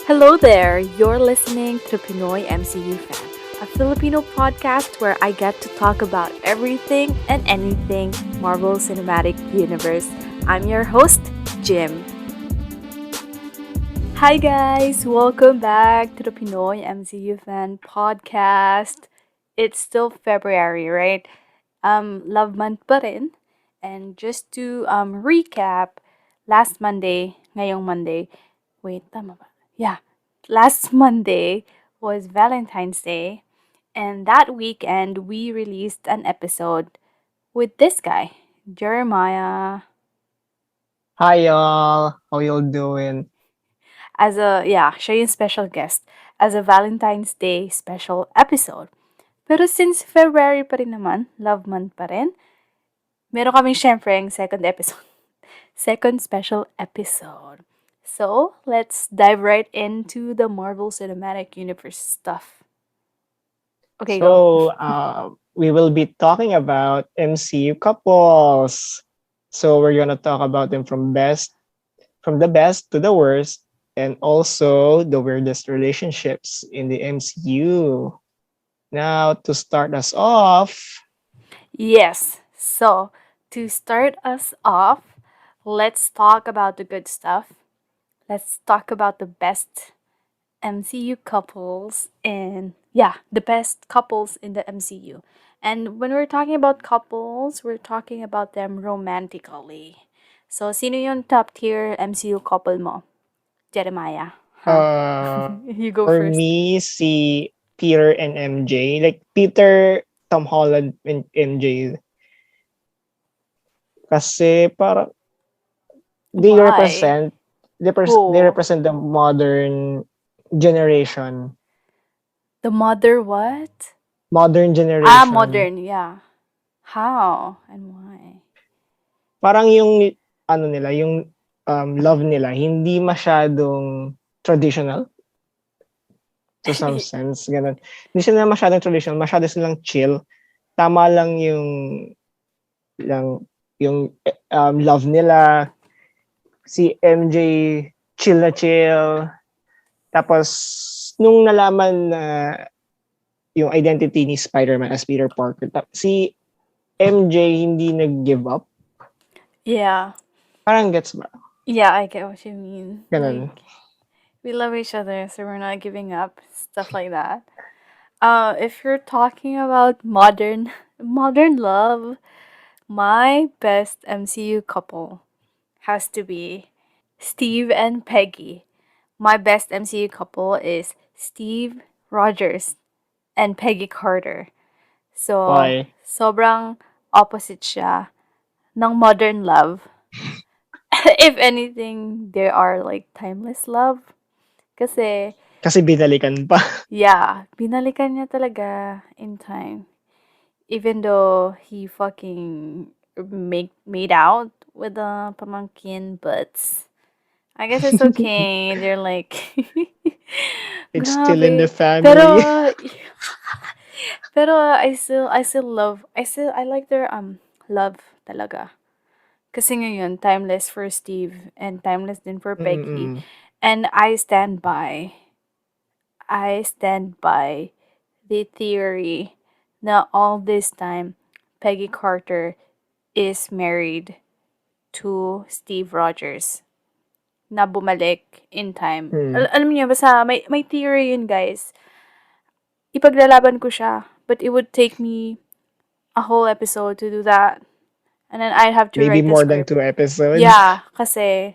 Hello there! You're listening to Pinoy MCU Fan, a Filipino podcast where I get to talk about everything and anything Marvel Cinematic Universe. I'm your host, Jim. Hi guys! Welcome back to the Pinoy MCU Fan podcast. It's still February, right? Love month pa rin. And just to recap, last Monday, ngayong Monday, wait, tama ba? Yeah, last Monday was Valentine's Day, and that weekend we released an episode with this guy, Jeremiah, Hi y'all, how y'all doing? as siya yung special guest, as a Valentine's Day special episode. Pero since February pa rin naman, love month pa rin, meron kaming syempre yung second episode. Second special episode. So, let's dive right into the Marvel Cinematic Universe stuff. Okay, go. We will be talking about MCU couples. So we're gonna talk about them from the best to the worst, and also the weirdest relationships in the MCU. Now, to start us off, Yes. So, to start us off, let's talk about the good stuff. Let's talk about the best MCU couples and the best couples in the MCU. And when we're talking about couples, we're talking about them romantically. So, sino yung top tier MCU couple mo? Jeremiah, huh? You go for first. me, si Peter and MJ, like Peter, Tom Holland, and MJ, kasi parang they Why? represent they Who? represent the modern generation. The mother what? Modern Ah, generation. modern, yeah. How and why? Parang yung ano nila, yung love nila hindi masyadong traditional to some sense, ganun. Hindi sila masyadong traditional, masyado silang chill. Tama lang yung love nila. Si MJ chill na chill. Tapos nung nalaman na yung identity ni Spider-Man as Peter Parker, si MJ hindi nag-give up. Yeah. Parang gets ba? Yeah, I get what you mean. Ganun. Like, we love each other, so we're not giving up. Stuff like that. If you're talking about modern love, my best MCU couple has to be Steve and Peggy. My best MCU couple is Steve Rogers and Peggy Carter. So, Why? sobrang opposite siya ng modern love. If anything, they are like timeless love. Kasi, Kasi binalikan pa. yeah, binalikan niya talaga in time. Even though he fucking made out with the pamangkin, but I guess it's okay. They're like, It's still in the grabe. family. Pero, pero I still love, I like their love talaga. Kasi ngayon, timeless for Steve and timeless din for Peggy. Mm-mm. And I stand by the theory na all this time, Peggy Carter is married to Steve Rogers na bumalik in time. Mm. Alam niyo, basta may theory yun, guys. Ipaglalaban ko siya, but it would take me a whole episode to do that. And then I'd have to Maybe write the more than script. 2 episodes. Yeah, kasi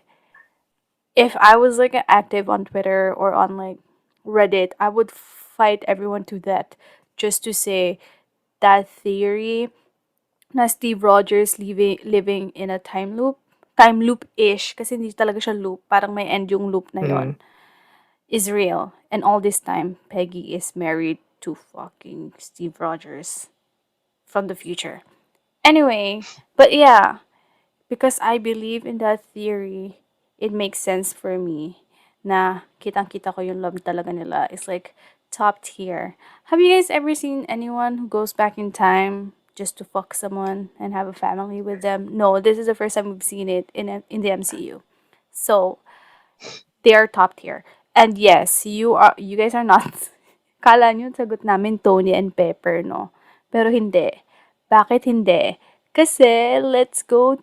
if I was like active on Twitter or on like Reddit, I would fight everyone to death just to say that theory na Steve Rogers living in a time loop-ish, kasi hindi talaga siya loop, parang may end yung loop na yon, Mm. is real. And all this time, Peggy is married to fucking Steve Rogers from the future. Anyway, but yeah, because I believe in that theory, it makes sense for me na kitang-kita ko yung love talaga nila. It's like top tier. Have you guys ever seen anyone who goes back in time just to fuck someone and have a family with them? No, this is the first time we've seen it in the MCU. So, they are top tier. And yes, you guys are not. Kala nyo sagot namin Tony and Pepper, no? Pero hindi. Bakit hindi? Kasi let's go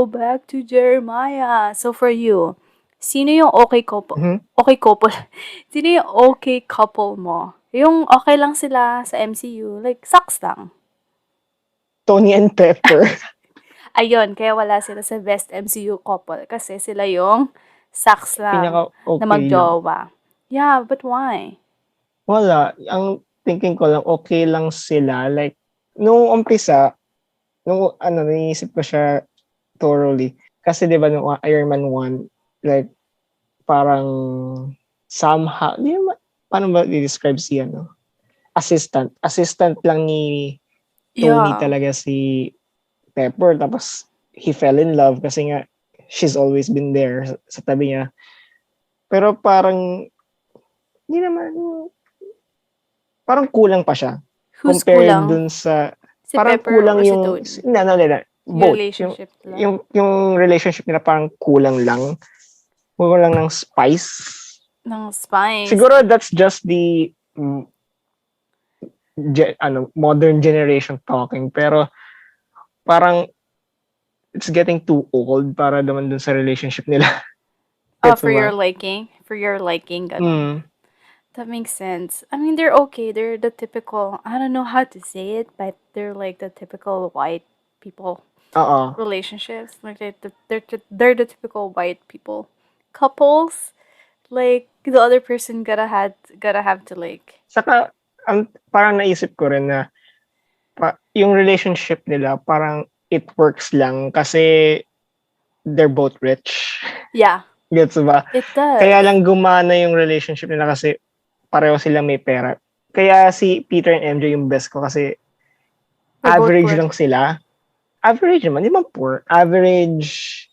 back to Jeremiah. So for you, sino yung Mhm. okay couple? Sino yung okay couple mo? Yung okay lang sila sa MCU, like sucks lang. Tony and Pepper. Ayun, kaya wala sila sa best MCU couple kasi sila yung sucks lang na Pinaka-okay lang. magjowa. Yeah, but why? Wala, ang thinking ko lang okay lang sila, like nung umpisa, nung ano iniisip ko siya thoroughly, kasi 'di ba nung Iron Man 1, like parang somehow, di naman, paano ba i-describe si ano, assistant lang ni Tony Yeah. talaga si Pepper, tapos he fell in love kasi nga she's always been there sa tabi niya. Pero parang hindi naman, parang kulang pa siya Who's compared kulang? dun sa, Si parang Pepper kulang or si yung Tony? Yung both yung relationship nila? yung relationship nila, parang kulang ng spice. Ng spice. Siguro that's just the modern generation talking, pero parang it's getting too old para naman dun sa relationship nila. Oh, Gets for mo your ba? liking? For your liking, ganun. Mm, That makes sense. I mean, they're okay. They're the typical, I don't know how to say it, but they're like the typical white people oo. relationships. Like they're the typical white people couples. Like the other person gotta have to like. Saka parang naisip ko rin na yung relationship nila parang it works lang kasi they're both rich. Yeah, Gets mo ba? it Kaya does. lang gumana yung relationship nila kasi pareho sila may pera. Kaya si Peter and MJ yung best ko kasi They're both average poor. lang sila. Average naman, di man poor. Average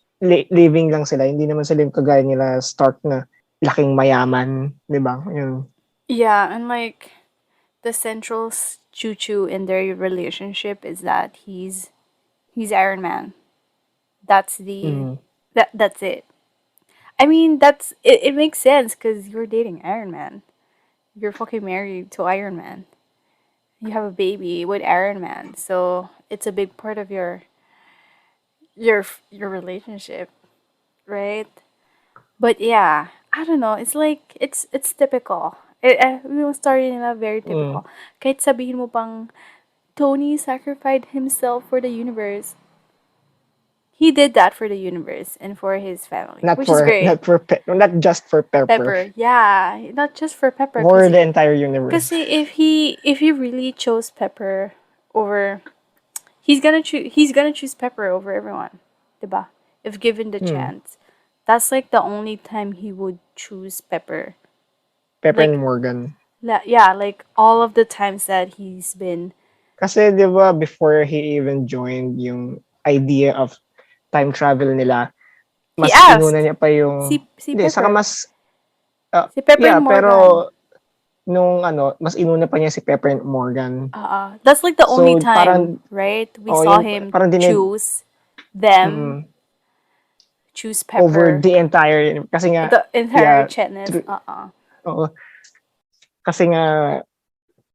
living lang sila. Hindi naman sila yung kagaya nila Stark na laking mayaman. Di ba? Yun. Yeah, and like the central choo-choo in their relationship is that he's Iron Man. That's the Mm. that's it. I mean, it makes sense because you're dating Iron Man. You're fucking married to Iron Man. You have a baby with Iron Man, so it's a big part of your relationship, right? But yeah, I don't know. It's like it's typical. Yung story nila very Mm. typical. Kahit sabihin mo pang Tony sacrificed himself for the universe. He did that for the universe and for his family, Not which is for, great. not just for Pepper. Pepper, yeah, not just for Pepper, For the entire universe. kasi if he really chose Pepper over, he's gonna choose Pepper over everyone, diba? If given the Hmm. chance, that's like the only time he would choose Pepper. Pepper and Like, Morgan. yeah, like all of the times that he's been. Kasi 'di ba before he even joined yung idea of time travel nila, He mas inuna asked niya pa yung si hindi, saka Pepper, mas si Pepper yeah, and Morgan. pero nung ano, mas inuna pa niya si Pepper and Morgan. That's like the only So time, parang right? We oh, saw yung him parang choose them, mm, choose over Pepper, the entire kasi nga the entire yeah, Chetness. true, oo, kasi nga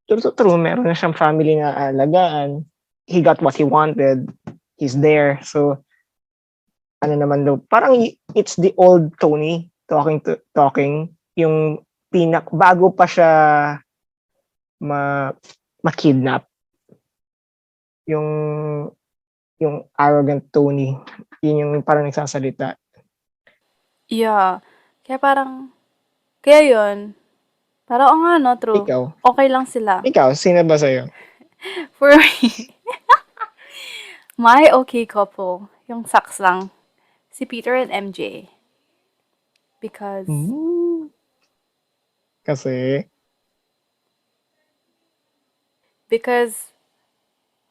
true, meron na siyang family na alagaan. He got what he wanted. He's there. So ano naman daw, parang it's the old Tony talking yung bago pa siya ma makidnap, yung arrogant Tony, yun yung parang nagsasalita. Yeah. Kaya parang, kaya yun, parang oo nga no, true. Ikaw, Okay lang sila. sino ba sa'yo? For me, my okay couple, yung sucks lang, si Peter and MJ. Because, Hmm, kasi, because,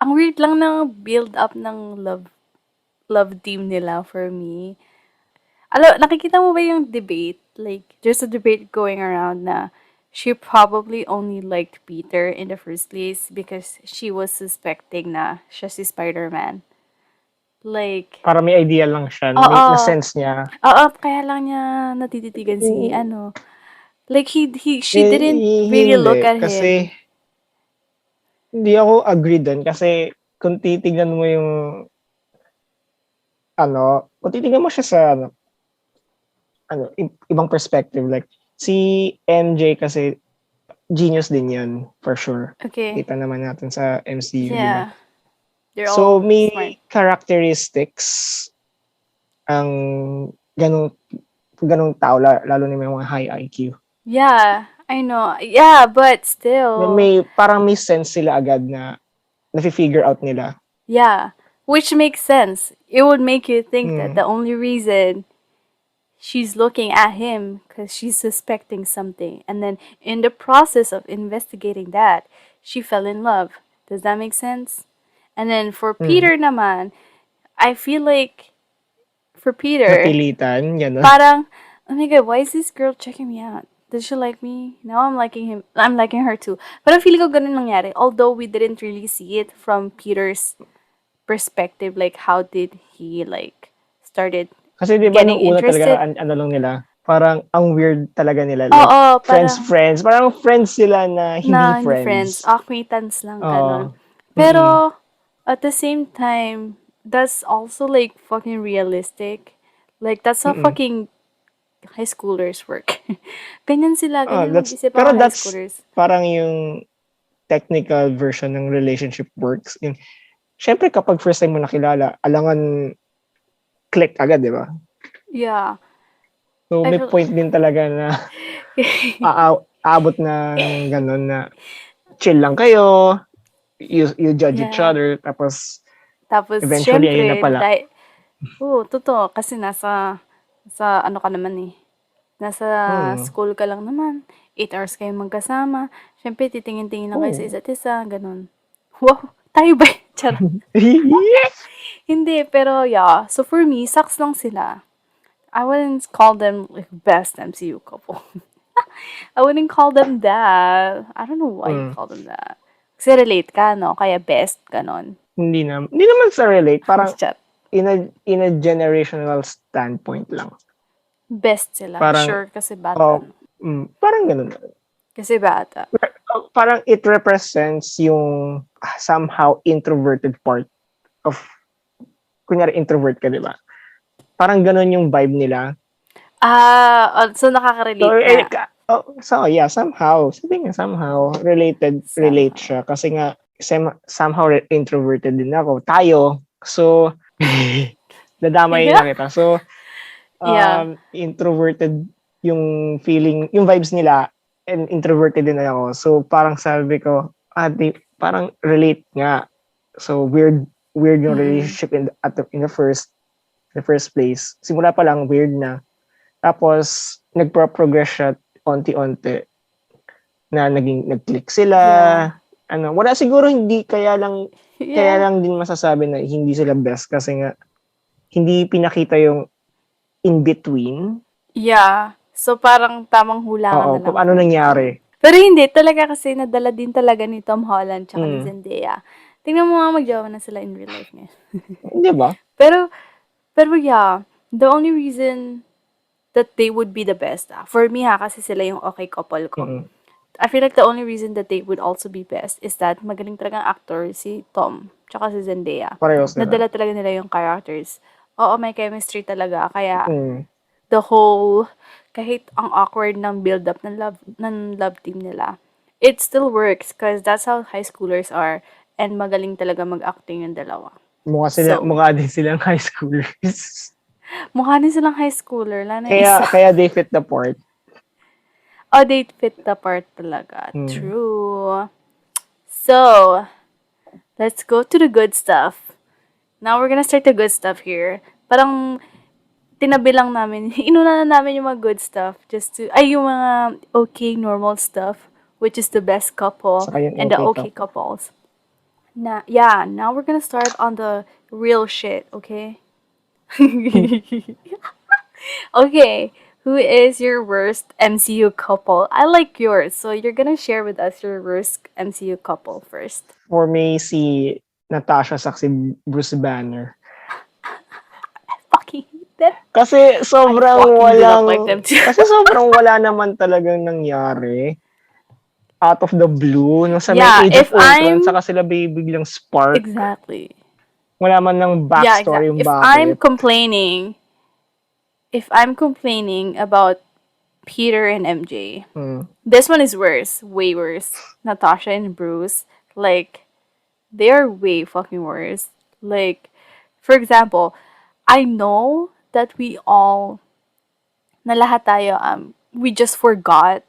ang weird lang ng build up ng love team nila for me. Nakikita mo ba yung debate? Like, there's a debate going around na she probably only liked Peter in the first place because she was suspecting na siya si Spider-Man. Like, para may idea lang siya, may oo, na-sense niya. oo, kaya lang niya natititigan si, Mm, Like she didn't really Hindi. look at Kasi, him. hindi ako agree dun. Kasi, kung titignan mo yung, kung titignan mo siya sa, ibang perspective, like, si MJ kasi, genius din yun, for sure. Okay. Kita naman natin sa MCU, di ba? Yeah. They're So, all smart. may characteristics ang ganong, ganong tao, lalo na may mga high IQ. Yeah, I know. Yeah, but May, still. may parang may sense sila agad na nafi-figure out nila. Yeah, which makes sense. It would make you think that Hmm. the only reason she's looking at him because she's suspecting something, and then in the process of investigating that, she fell in love. Does that make sense? And then for Hmm. Peter naman, I feel like for Peter, Napilitan, gano'n. parang, oh my god, why is this girl checking me out? Does she like me? Now I'm liking him. I'm liking her too. Parang feeling ko ganun nangyari. Although we didn't really see it from Peter's perspective, like how did he like started Kasi 'di ba getting nung una talaga interested. ano lang nila, parang ang weird talaga nila, like Oo, parang friends, parang friends sila na hindi na hindi friends, friends. acquaintance lang, Oo. ganun. Mm. Pero, at the same time, that's also like fucking realistic. Like, that's how Mm. fucking high schoolers work. Ganyan sila, Oh, ganyan that's mag-isip pero mga high that's schoolers. parang yung technical version ng relationship works. Yung siyempre kapag first time mo nakilala, alangan click agad, 'di ba? Yeah. So I may feel, point din talaga na aabot ng gano'n na chill lang kayo, you judge each yeah. other, tapos Tapos, eventually ayun na syempre, pala. dahil, oo, totoo, kasi sa ano ka naman eh, nasa Mm. school ka lang naman, 8 hours kayo magkasama, syempre titingin-tingin lang kayo sa Oo. isa't isa, ganun. Wow, tayo ba? Charot. Hindi, pero yeah. So for me, sucks lang sila. I wouldn't call them like best MCU couple. I wouldn't call them that. I don't know why you Mm. call them that. Kasi relate ka, no? Kaya best, ganon. Hindi naman sa relate, parang Chat. in a generational standpoint lang. Best sila. Parang, Sure, kasi bata, oh, no? parang gano'n. Kasi bata. Parang it represents yung somehow introverted part of, kunyari introvert ka, di ba? Parang gano'n yung vibe nila. So So, nakaka-relate nga. so yeah, somehow, sabi nga, somehow, relate Somehow. siya. Kasi nga, somehow introverted din ako. Tayo. So, dadamay na kita. So, Yeah. introverted yung feeling, yung vibes nila, and introverted din ako. So, parang sabi ko, parang relate nga. So, weird yung Mm-mm. relationship in the first place. Simula pa lang, weird na. Tapos, nagpro-progress siya onti-onti na nag-click sila. Yeah. Wala siguro hindi kaya Yeah. lang din masasabi na hindi sila best kasi nga hindi pinakita yung in between. Yeah. So, parang tamang hulangan Oo, na kung lang ano kung nangyari. ano. Pero hindi, talaga kasi nadala din talaga ni Tom Holland tsaka ni Mm. Zendaya. Tingnan mo nga magjowa na sila in real life ngayon. 'Di ba? pero, pero yeah, the only reason that they would be the best, for me kasi sila yung okay couple ko. Mm. I feel like the only reason that they would also be best is that magaling talagang actor si Tom tsaka si Zendaya. Pareho sila. Nadala talaga nila yung characters. Oo, may chemistry talaga. Kaya Mm. the whole, kahit ang awkward ng build-up ng love team nila, it still works because that's how high schoolers are and magaling talaga mag-acting yung dalawa. So, Mukha din silang high schoolers. mukha din silang high schooler, lalo na yung kaya isa. kaya they fit the part. Oh, they fit the part talaga. Mm. True. So, let's go to the good stuff. Now, we're gonna start the good stuff here. Parang, tinabi lang namin, inuna na namin yung mga good stuff. Yung mga okay, normal stuff, which is the best couple, Saka yung and the okay okay couple. couples. Yeah, now we're gonna start on the real shit, okay? Okay, who is your worst MCU couple? I like yours, so you're gonna share with us your worst MCU couple first. For me, si Natasha saka si Bruce Banner. I fucking hate them. Kasi I sobrang fucking do not like walang them too. kasi sobrang wala naman talagang nangyari out of the blue nung sa may Yeah, Age of if Ultron I'm saka sila biglang spark. exactly. Wala man ng Yeah, backstory exactly. yung bakit. If I'm complaining about Peter and MJ, Hmm. this one is worse, way worse. Natasha and Bruce, like they are way fucking worse. Like, for example, I know that we all na lahat tayo we just forgot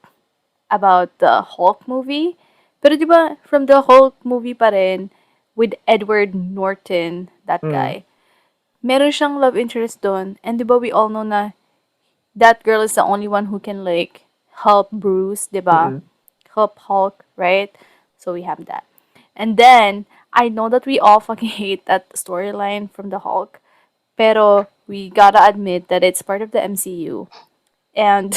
about the Hulk movie. Pero 'di ba from the Hulk movie pa rin with Edward Norton, that Hmm. guy. Meron siyang love interest doon. And 'di ba we all know na that girl is the only one who can like help Bruce, 'di ba? Mm. Help Hulk, right? So we have that. And then I know that we all fucking hate that storyline from the Hulk. Pero we gotta admit that it's part of the MCU. And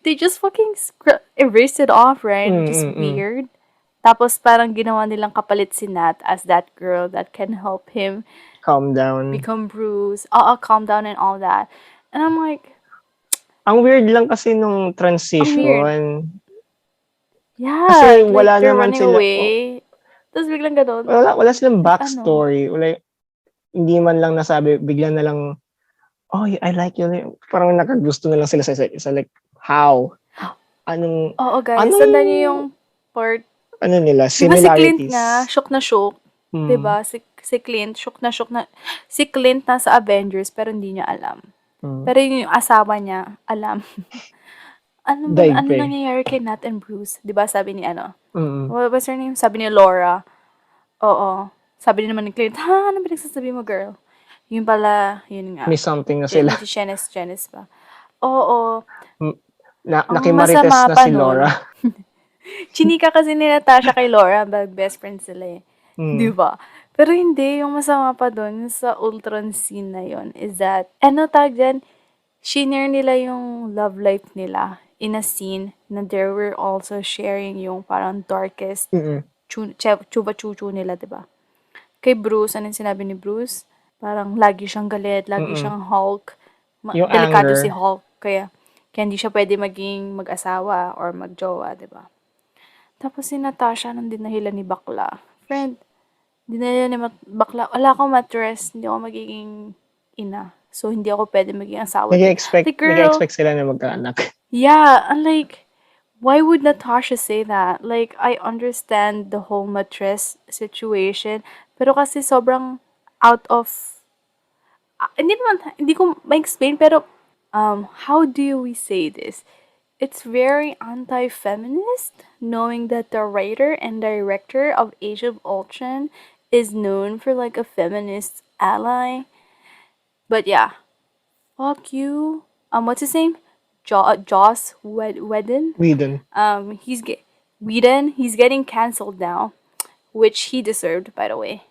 they just fucking erased it off, right? Which is Mm. weird. Tapos parang ginawa nilang kapalit si Nat as that girl that can help him Calm down. become Bruce, calm down and all that. And I'm like, Ang weird lang kasi nung ang weird. transition. Yeah, Kasi like wala they're naman running sila, away. Tapos biglang ganun. wala silang Ano? backstory. Wala, hindi man lang nasabi, bigla na lang, oh, I like you. Parang nakagusto na lang sila sa isa't isa. Like, how? Anong, Oo guys, anong, tandaan niyo yung part. ano nila, Di ba si Clint nga, similarities? shook na shook? Di Hmm. ba? Si Clint, shook na shook na. Si Clint nasa Avengers pero hindi niya alam. Hmm. Pero yung asawa niya, alam. Daig Ano pa eh. nangyayari kay Nat and Bruce? Di ba sabi ni ano? Mm. What was her name? Sabi ni Laura. Oo. Sabi din naman ni Clint, ha? Ano pinagsasabi mo, girl? Yun pala, yun May nga. something na sila. Chenes pa. Oo. Ang Nakimarites masama na pa si Laura. nun, chinika kasi ni Natasha kay Laura, best friend sila eh. Di Hmm. ba? Pero hindi, yung masama pa dun sa Ultron scene na yun is that, ano tawag dyan, shinare nila yung love life nila in a scene na they were also sharing yung parang darkest Mm. chuba-chuchu nila, di ba? Kay Bruce, anong sinabi ni Bruce? Parang lagi siyang galit, lagi Mm. siyang Hulk. Yung Delikado si anger. Hulk, kaya hindi siya pwede maging mag-asawa or magjowa, di ba? Tapos si Natasha nang dinahilan ni Bakla. Friend, dinahilan ni Bakla, wala akong mattress, hindi ako magiging ina. So, hindi ako pwede maging asawa dun. Like, girl, Nag-expect sila na magkaanak. yeah, and like, why would Natasha say that? Like, I understand the whole mattress situation, pero kasi sobrang out of, hindi ko ma-explain, pero, how do we say this? It's very anti-feminist, knowing that the writer and director of Age of Ultron is known for like a feminist ally. But yeah, fuck you. What's his name? Joss Whedon. Whedon. He's Whedon. He's getting cancelled now, which he deserved, by the way.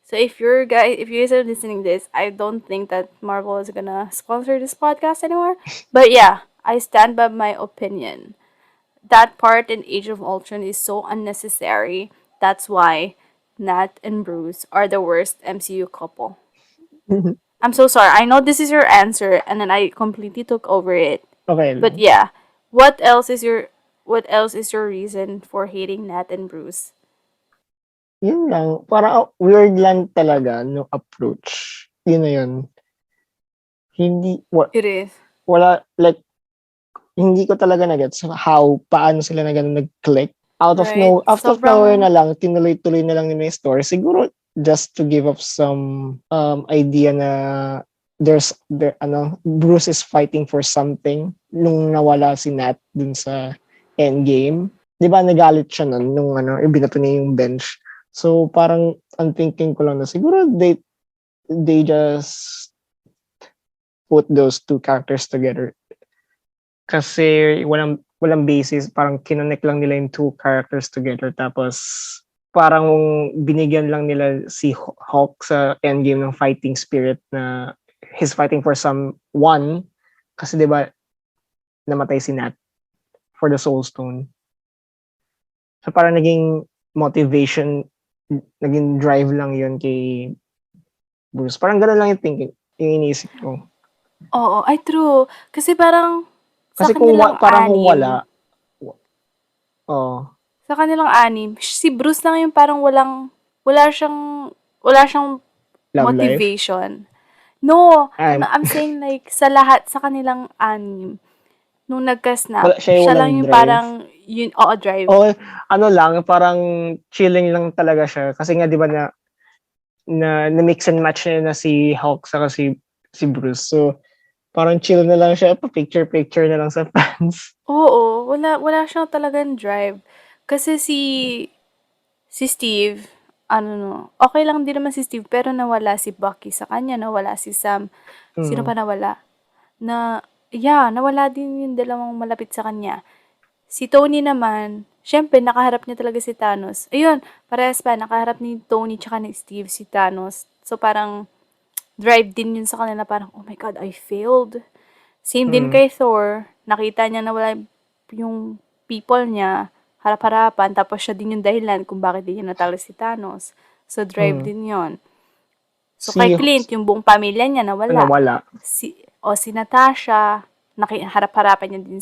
So if you guys are listening to this, I don't think that Marvel is gonna sponsor this podcast anymore. But yeah, I stand by my opinion. That part in Age of Ultron is so unnecessary. That's why Nat and Bruce are the worst MCU couple. I'm so sorry. I know this is your answer and then I completely took over it. Okay But lang. yeah, what else is your reason for hating Nat and Bruce? Yun lang. Parang weird lang talaga no approach. Yun na yun. Hindi, It is. wala, like, hindi ko talaga na-gets how, paano sila na ganun nag-click. Right? Out of nowhere Sobrang na lang, tinuloy-tuloy na lang nila yung story. Siguro, just to give up some idea na Bruce is fighting for something nung nawala si Nat dun sa endgame. Di ba nagalit siya nun nung ibinato niya yung bench. So parang ang thinking ko lang na siguro they just put those two characters together kasi walang basis, parang kinonect lang nila yung two characters together tapos parang binigyan lang nila si Hulk sa endgame ng fighting spirit na he's fighting for someone kasi 'di ba namatay si Nat for the Soul Stone. So parang naging motivation, naging drive lang yun kay Bruce. Parang gano'n lang yung thinking, yung iniisip ko. Oo, ay true. Kasi parang sa Kasi kanilang parang kung wala, anim, oh, sa kanilang anim, si Bruce lang yung parang wala siyang, wala siyang love life. motivation. No, Ah, I'm saying like sa lahat sa kanilang anim, nung nagka-snap, wala siya yung siya lang walang yung drive. parang yun, oo, drive. O ano lang, parang chilling lang talaga siya. Kasi nga 'di ba na mix and match niya na si Hulk saka si Bruce. So parang chill na lang siya, pa picture na lang sa fans. Oo, wala siyang talagang drive. Kasi si Steve, ano no, okay lang din naman si Steve, pero nawala si Bucky sa kanya, nawala si Sam. Sino Mm, pa nawala? Yeah, nawala din yung dalawang malapit sa kanya. Si Tony naman, syempre, nakaharap niya talaga si Thanos. Ayun, parehas pa, nakaharap ni Tony tsaka ni Steve si Thanos. So, parang, drive din yun sa kanila, parang, oh my God, I failed. Same din mm, kay Thor, nakita niya na wala yung people niya, harap-harapan, tapos siya din yung dahilan kung bakit din niya natalo si Thanos. So, drive mm. din yon. So, kay Si Clint, yung buong pamilya niya nawala. nawala. Si Natasha, harap-harapan niya din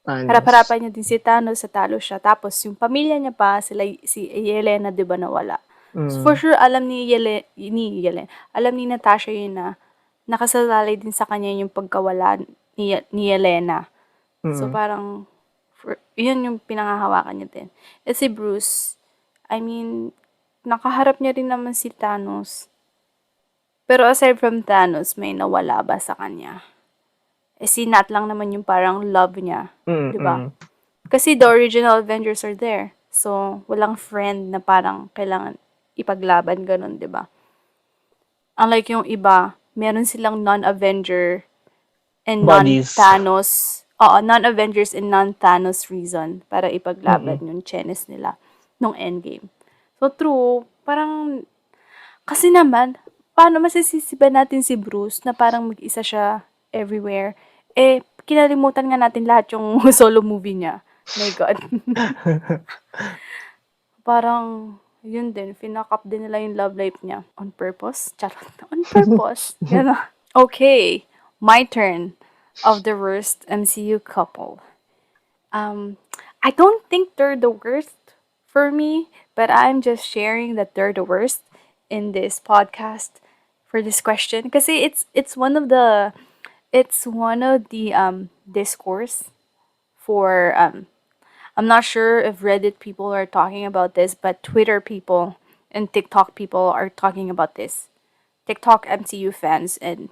Thanos. harap-harapan niya din si Thanos sa talo siya. Tapos, yung pamilya niya pa, si Yelena, di ba, nawala. So, for Mm, sure, alam alam ni Natasha yun na nakasalalay din sa kanya yung pagkawala ni Yelena. So, mm. parang, yun yung pinangahawakan niya din. Eh, si Bruce, I mean, nakaharap niya rin naman si Thanos. Pero aside from Thanos, may nawala ba sa kanya? Eh, si Nat lang naman yung parang love niya. Mm, 'Di ba? mm. Kasi the original Avengers are there. So, walang friend na parang kailangan ipaglaban ganun, 'di ba? Unlike yung iba, meron silang non-Avenger and Bodies. non-Thanos, non-Avengers and non-Thanos reason para Mm. ipaglaban yung chenes nila nung Endgame. So, true, parang, kasi naman, paano masisisi ba natin si Bruce na parang mag-isa siya everywhere? Eh, kinalimutan nga natin lahat yung solo movie niya. My God. Parang, yun din, finakap din nila yung love life niya. On purpose? Charot. On purpose. Gano'n. Okay, my turn of the worst MCU couple. Um, I don't think they're the worst for me, but I'm just sharing that they're the worst in this podcast for this question because it's one of the discourse for I'm not sure if Reddit people are talking about this, but Twitter people and TikTok people are talking about this. TikTok MCU fans and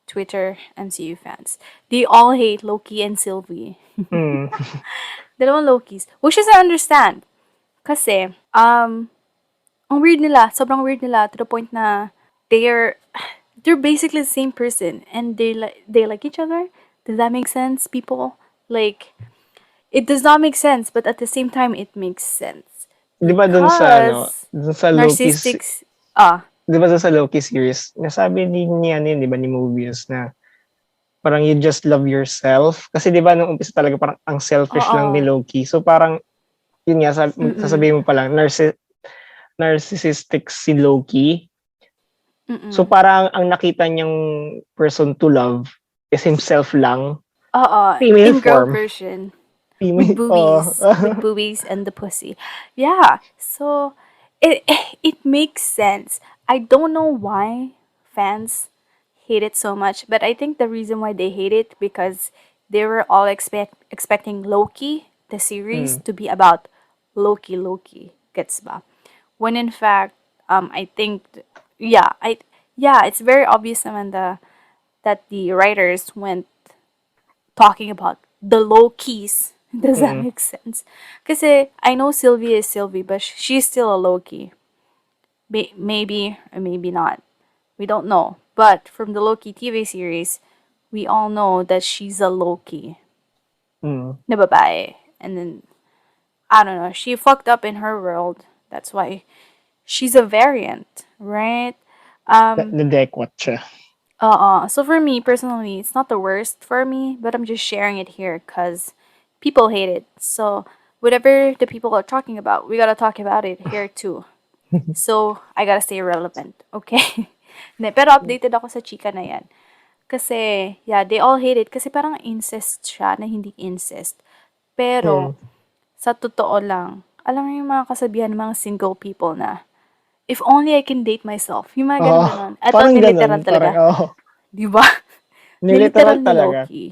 Twitter MCU fans. They all hate Loki and Sylvie. Mm. Dalawang Lokis. Which is I understand. Kasi, ang weird nila. Sobrang weird nila to the point na they're they're basically the same person and they like each other. Does that make sense, people? Like, it does not make sense, but at the same time, it makes sense. 'Di ba dun sa ano, Because dun sa Loki's, narcissics, ah, 'di ba dun sa Loki series, nasabi din niya yun, 'di ba ni Mobius na parang you just love yourself. Kasi 'di ba nung umpisa talaga parang ang selfish lang ni oo, Loki. So parang yun nga mm-mm, sasabihin mo pa lang narcissistic si Loki. So mm-mm, parang ang nakita niyang person to love is himself lang. Female in girl form. version. With Female, boobies, with boobies and the pussy. Yeah, so it makes sense. I don't know why fans hate it so much, but I think the reason why they hate it because they were all expecting Loki, the series, mm, to be about Loki. Gets ba? When in fact, I think, yeah, it's very obvious naman that the writers went talking about the low keys. Does that mm, make sense? Because I know Sylvie is Sylvie, but she's still a low key. Maybe or maybe not. We don't know. But from the Loki TV series, we all know that she's a Loki mm. na babae. And then, I don't know, she fucked up in her world. That's why she's a variant, right? Um, Nadekwat siya. So for me personally, it's not the worst for me, but I'm just sharing it here because people hate it. So whatever the people are talking about, we gotta talk about it here too. So I gotta stay relevant, okay? Pero updated ako sa chika na yan. Kasi, yeah, they all hate it. Kasi parang incest siya na hindi incest. Pero, Mm. sa totoo lang, alam mo yung mga kasabihan ng mga single people na, if only I can date myself. Yung mga Oo, ganun-ganon. Eto, parang ganun. niliteral Parang, talaga. oo. Di ba? Niliteral Niliteral ni talaga. Loki.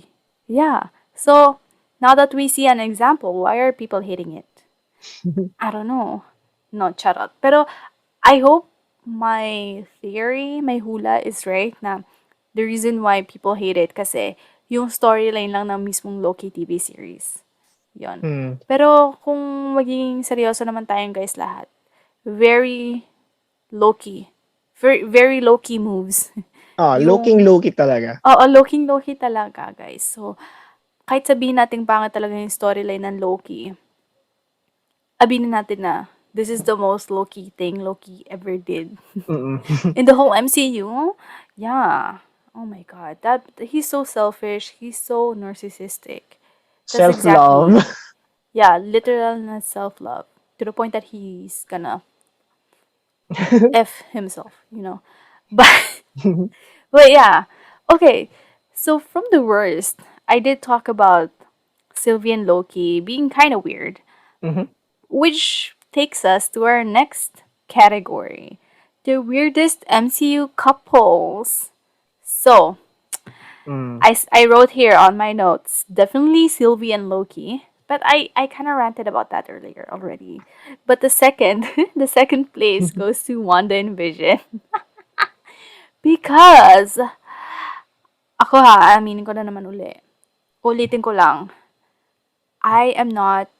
Yeah. So, now that we see an example, why are people hating it? I don't know. No, charot. Pero, I hope my theory, my hula is right na the reason why people hate it kasi yung storyline lang ng mismong Loki TV series. Yon. Mm. Pero kung magiging seryoso naman tayong guys lahat, very low-key. Very, very low-key moves. Looking Yung, Loki talaga. oo, low-key talaga, guys. So, kahit sabihin natin pangit talaga yung storyline ng Loki, abinin natin na this is the most Loki thing Loki ever did. Mm. In the whole MCU, yeah. Oh my god, that he's so selfish. He's so narcissistic. That's exactly, Self-love. yeah, literal na self-love to the point that he's gonna f himself, you know. But but yeah, okay. So from the worst, I did talk about Sylvie and Loki being kind of weird, Mhm. which takes us to our next category, the weirdest MCU couples. So, Mm. I wrote here on my notes, definitely Sylvie and Loki. But I kind of ranted about that earlier already. But the second, the second place goes to Wanda and Vision. Because, ako ha, aminin ko na naman uli. Ulitin ko lang, I am not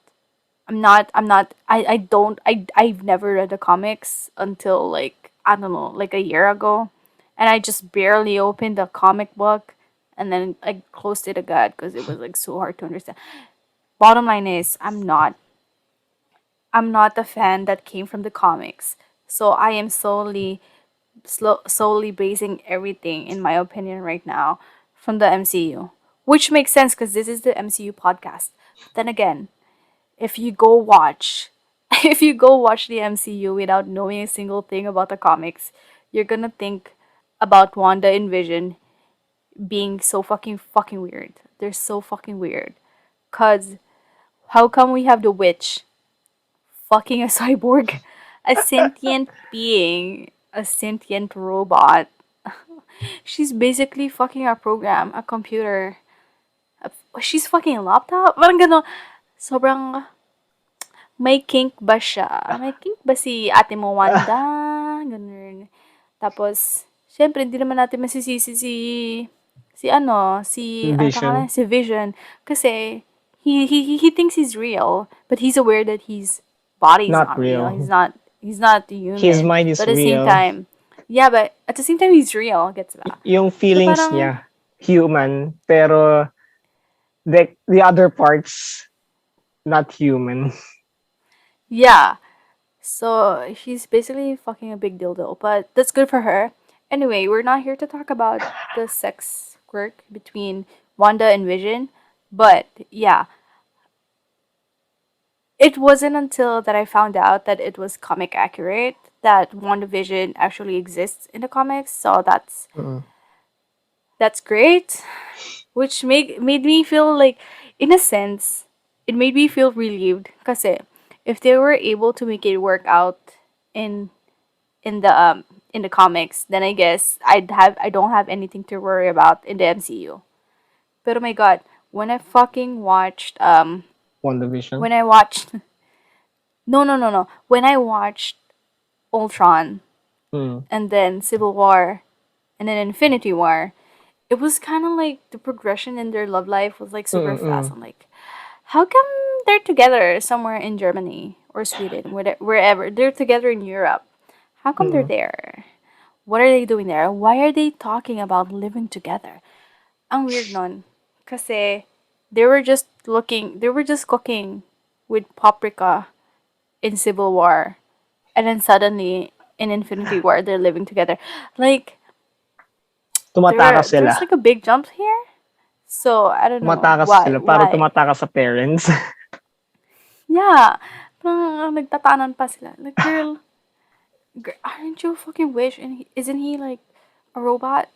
I don't I've never read the comics until like I don't know, like a year ago. And I just barely opened the comic book and then I closed it again because it was like so hard to understand. Bottom line is I'm not a fan that came from the comics. So I am solely basing everything in my opinion right now from the MCU. Which makes sense because this is the MCU podcast. But then again, if you go watch if you go watch the MCU without knowing a single thing about the comics, you're gonna think about Wanda and Vision being so fucking weird. They're so fucking weird. Cause how come we have the witch fucking a cyborg, a sentient being, a sentient robot? She's basically fucking a program, a computer. She's fucking a laptop. Parang gano'n. Sobrang may kink ba siya? May kink ba si ate mo Wanda? Ganun. Tapos, syempre, hindi naman natin masisisi ano pangalan? Vision. Si Vision. Kasi, he thinks he's real, but he's aware that his body's Not not real. real. He's not His human. mind is But at the same real. time, yeah, but at the same time, he's real. Gets ba? Yung So, feelings parang, niya, human. Pero the other parts, not human. yeah. So she's basically fucking a big dildo, but that's good for her. Anyway, we're not here to talk about the sex quirk between Wanda and Vision, but yeah, it wasn't until that I found out that it was comic accurate that WandaVision actually exists in the comics. So Mm. that's great, which made me feel like, in a sense, it made me feel relieved. Kasi if they were able to make it work out in in the um in the comics, then I guess I don't have anything to worry about in the MCU. But oh my god, when I fucking watched WandaVision. when I watched no, when I watched Ultron Mm. and then Civil War and then Infinity War, it was kind of like the progression in their love life was like super fast. Mm-mm. I'm like, how come they're together somewhere in Germany or Sweden, wherever they're together in Europe? How come they're Mm-mm. there? What are they doing there? Why are they talking about living together? Ang weird nun. Kasi they were just cooking with paprika in Civil War. And then suddenly in Infinity War they're living together. Like Tumatakas sila. there's like a big jump here. So I don't know Tumatakas why. sila. Parang Why? tumatakas sa parents. Yeah. Parang nagtatanan pa sila. Like, girl, aren't you a fucking witch? And isn't he like A robot?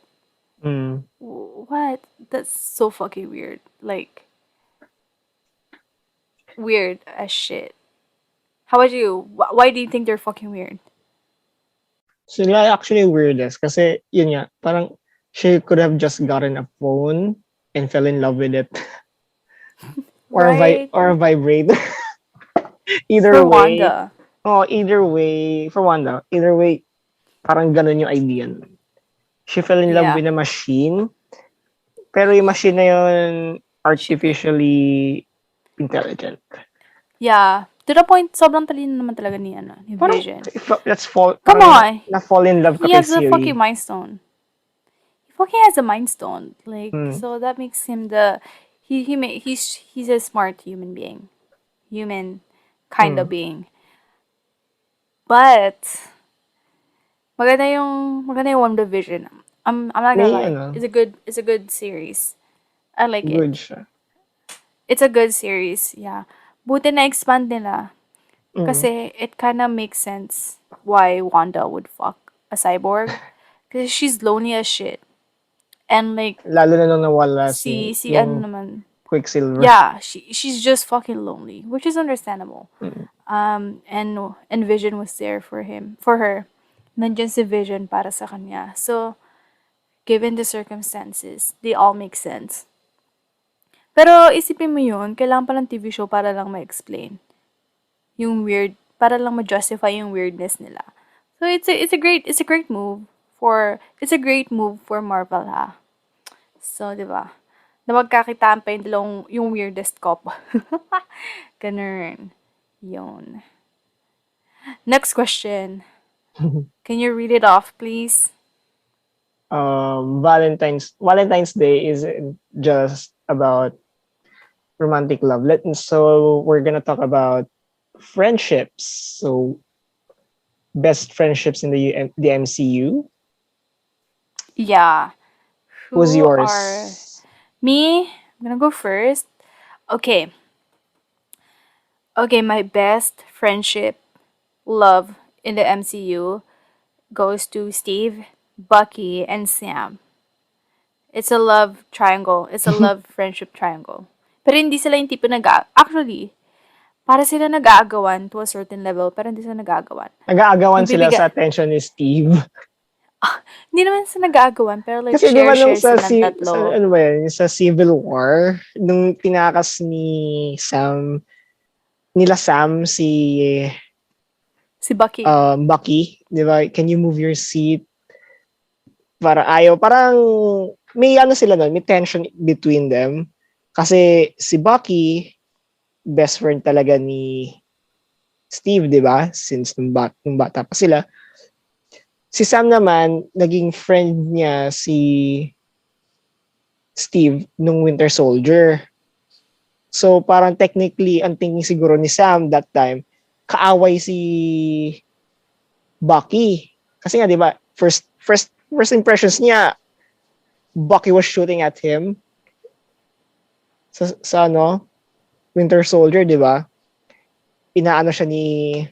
Mm. What? That's so fucking weird. Like, weird as shit. How about you? Why do you think they're fucking weird? Sila actually weirdest kasi yun nga, parang she could have just gotten a phone and fell in love with it Right? or vibrate. Either For way, Wanda. either way, for Wanda, either way, parang ganun yung idea. She fell in love Yeah. with a machine, pero yung machine na yun She, artificially intelligent. yeah. To the point, sobrang talino naman talaga ni, ni Parang, Vision. let's fall, Come parang on! na-fall in love ka He kay has a fucking Siri. mind stone. He fucking has a mind stone. Like, Hmm. so that makes him he's a smart human being. Human kind of Hmm. being. But, maganda yung WandaVision. I'm not gonna May lie. ano, It's a good series. I like it. good siya. It's a good series, yeah. Buti na expand nila. Hmm. Kasi it kinda makes sense why Wanda would fuck a cyborg. Kasi she's lonely as shit. And like, Lalo na nung nawala si ano yung naman. Quicksilver. Yeah, she's just fucking lonely, which is understandable. Mm. And Vision was there for her. Nandiyan si Vision para sa kanya. So, given the circumstances, they all make sense. Pero isipin mo yun, kailangan pa ng TV show para lang ma-explain yung weird, para lang ma-justify yung weirdness nila. So it's a great move for Marvel ha. So, 'di ba? Na magkakitaan pa yung yung weirdest couple. Ganun. Yun. Next question. Can you read it off, please? Valentine's Day isn't just about romantic love. So we're gonna talk about friendships. So best friendships in the MCU. Yeah. Who's Who are yours? me? I'm gonna go first. Okay. Okay, my best friendship love in the MCU goes to Steve, Bucky, and Sam. It's a love triangle. It's a love friendship triangle. Pero hindi sila yung tipo actually, para sila nag-aagawan to a certain level, pero hindi sila nag-aagawan. Nag-aagawan sila sa Nagbibiga, attention ni Steve. hindi naman sa nag-aagawan, pero like Kasi di ba nung share silang tatlo. ano ba yun, sa Civil War, nung tinakas nila Sam si Si Bucky. Bucky, di ba? Can you move your seat? Parang may ano sila nun, may tension between them. Kasi si Bucky, best friend talaga ni Steve, di ba? Since nung bata pa sila. Si Sam naman, naging friend niya si Steve nung Winter Soldier. So parang technically, ang thinking siguro ni Sam that time, kaaway si Bucky. Kasi nga, di ba, first impressions niya, Bucky was shooting at him sa ano, Winter Soldier, di ba? Inaano siya ni